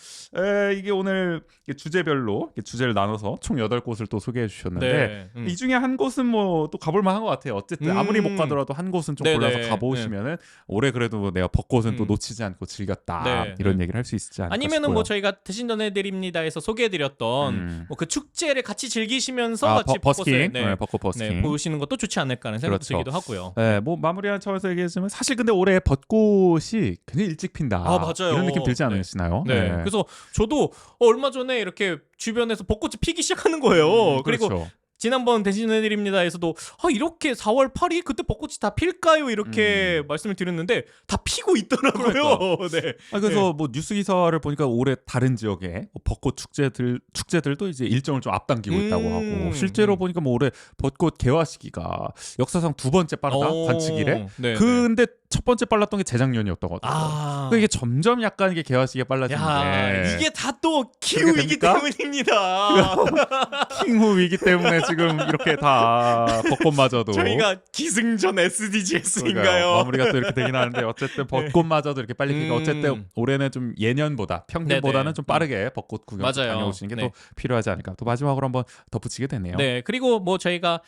이게 오늘 주제별로 주제를 나눠서 총 8곳을 또 소개해 주셨는데 네. 이 중에 한 곳은 뭐 또 가볼 만한 것 같아요. 어쨌든 아무리 못 가더라도 한 곳은 좀 네네. 골라서 가보시면은 올해 그래도 내가 벚꽃은 또 놓치지 않고 즐겼다 네. 이런 얘기를 할 수 있지 않을까 아니면은 싶고요. 뭐 저희가 대신 전해드립니다에서 소개해드렸던 뭐 그 축제를 같이 즐기시면서 같이 버스킹, 벚꽃을 벚꽃 버스킹. 보시는 것도 좋지 않을까라는 생각도 그렇죠. 들기도 하고요. 네, 뭐 마무리한 차원에서 얘기했지만 사실 근데 올해 벚꽃이 굉장히 일찍 핀다. 아, 맞아요. 이런 느낌 들지 네. 않으시나요? 네. 그래서 저도 얼마 전에 이렇게 주변에서 벚꽃이 피기 시작하는 거예요. 그리고 그렇죠. 지난번 대신해드립니다에서도 이렇게 4월 8일 그때 벚꽃이 다 필까요? 이렇게 말씀을 드렸는데 다 피고 있더라고요. 네. 그래서 뭐 뉴스 기사를 보니까 올해 다른 지역에 뭐 벚꽃 축제들도 이제 일정을 좀 앞당기고 있다고 하고 실제로 보니까 뭐 올해 벚꽃 개화 시기가 역사상 2번째 빠르다 관측일에. 네, 근데 첫 번째 빨랐던 게 재작년이었던 것 같아요. 그러니까 이게 점점 약간 이게 개화 시기가 빨라지는데 이게 다 또 그렇게 기후이기 됩니까? 때문입니다. 킹후 위기 때문에 지금 이렇게 다 벚꽃마저도 저희가 기승전 SDGs인가요? 그러니까요. 마무리가 또 이렇게 되긴 하는데 어쨌든 벚꽃마저도 이렇게 빨리 피니까 어쨌든 올해는 좀 예년보다 평균보다는 네네. 좀 빠르게 벚꽃 구경 맞아요. 다녀오시는 게 또 네. 필요하지 않을까. 또 마지막으로 한번 덧붙이게 되네요. 네, 그리고 뭐 제가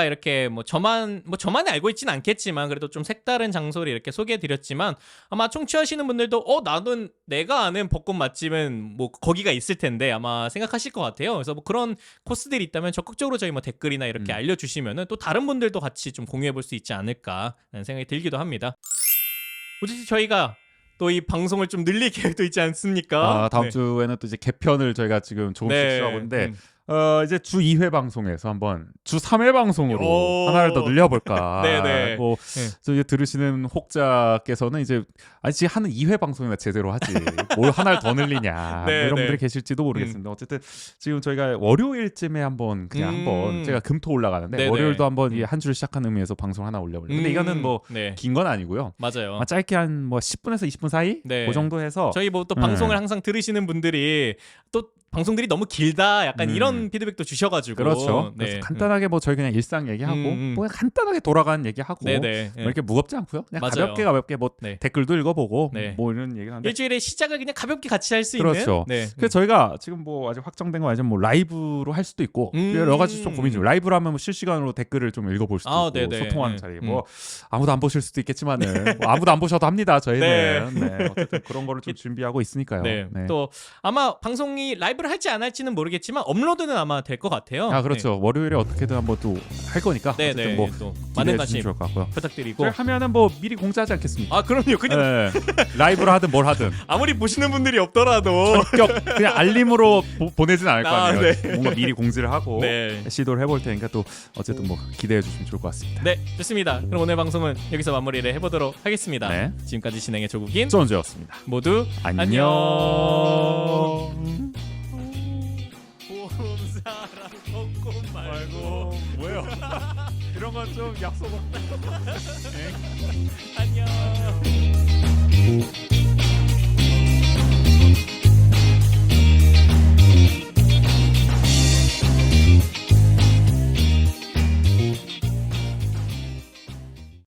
이렇게 뭐 저만이 알고 있지는 않겠지만 그래도 좀 색다른 장소를 이렇게 소개해드렸지만 아마 청취하시는 분들도 나는 내가 아는 벚꽃 맛집은 뭐 거기가 있을 텐데 아마 생각하실 것 같아요. 그래서 뭐 그런 코스들이 있다면 적극적으로 저희 뭐 댓글이나 이렇게 알려주시면은 또 다른 분들도 같이 좀 공유해볼 수 있지 않을까라는 생각이 들기도 합니다. 어쨌든 저희가 또 이 방송을 좀 늘릴 계획도 있지 않습니까? 다음 네. 주에는 또 이제 개편을 저희가 지금 조금씩 네. 시도하고 있는데 이제 주 2회 방송에서 한번 주 3회 방송으로 오. 하나를 더 늘려볼까. 네네. 뭐 저기 들으시는 혹자께서는 이제 아니 하는 2회 방송이나 제대로 하지 뭘 하나를 더 늘리냐 네, 뭐 이런 네. 분들이 계실지도 모르겠습니다. 어쨌든 지금 저희가 월요일쯤에 한번 그냥 한번 제가 금토 올라가는데 네네. 월요일도 한번 이 한 주를 시작하는 의미에서 방송 하나 올려보려고. 근데 이거는 뭐 네. 긴 건 아니고요. 맞아요. 짧게 한 뭐 10분에서 20분 사이 네. 그 정도 해서 저희 뭐 또 방송을 항상 들으시는 분들이 또 방송들이 너무 길다 약간 이런 피드백도 주셔가지고 그렇죠. 네. 그래서 간단하게 뭐 저희 그냥 일상 얘기하고 뭐 간단하게 돌아가는 얘기하고 네네. 뭐 이렇게 무겁지 않고요. 그냥 맞아요. 가볍게 뭐 네. 댓글도 읽어보고 네. 뭐 이런 얘기를 하는데 일주일에 시작을 그냥 가볍게 같이 할 수 그렇죠. 있는. 네. 그래서 저희가 지금 뭐 아직 확정된 건 아니지만 뭐 라이브로 할 수도 있고 여러 가지 좀 고민 중. 라이브로 하면 뭐 실시간으로 댓글을 좀 읽어볼 수도 있고 네네. 소통하는 자리. 뭐 아무도 안 보실 수도 있겠지만은 뭐 아무도 안 보셔도 합니다. 저희는 네. 어쨌든 그런 거를 좀 준비하고 있으니까요. 네. 네. 또 아마 방송이 라이브를 할지 안 할지는 모르겠지만 업로드는 아마 될 것 같아요. 그렇죠. 월요일에 어떻게든 한번 또 할 거니까 네. 어쨌든 네. 뭐 또 많은 기대해 관심 주시면 좋을 것 같고요. 부탁드리고. 저희 하면은 뭐 미리 공지하지 않겠습니까? 그럼요. 그냥 네. 라이브로 하든 뭘 하든 아무리 보시는 분들이 없더라도 전격 그냥 알림으로 보내진 않을 거 아니에요. 네. 뭔가 미리 공지를 하고 네. 시도를 해볼 테니까 또 어쨌든 뭐 기대해 주시면 좋을 것 같습니다. 네, 좋습니다. 그럼 오늘 방송은 여기서 마무리를 해보도록 하겠습니다. 네. 지금까지 진행의 조국인 쫀주였습니다. 모두 안녕. 봄사랑 벚꽃 말고 뭐예요? 이런 건 좀 약속. 안녕.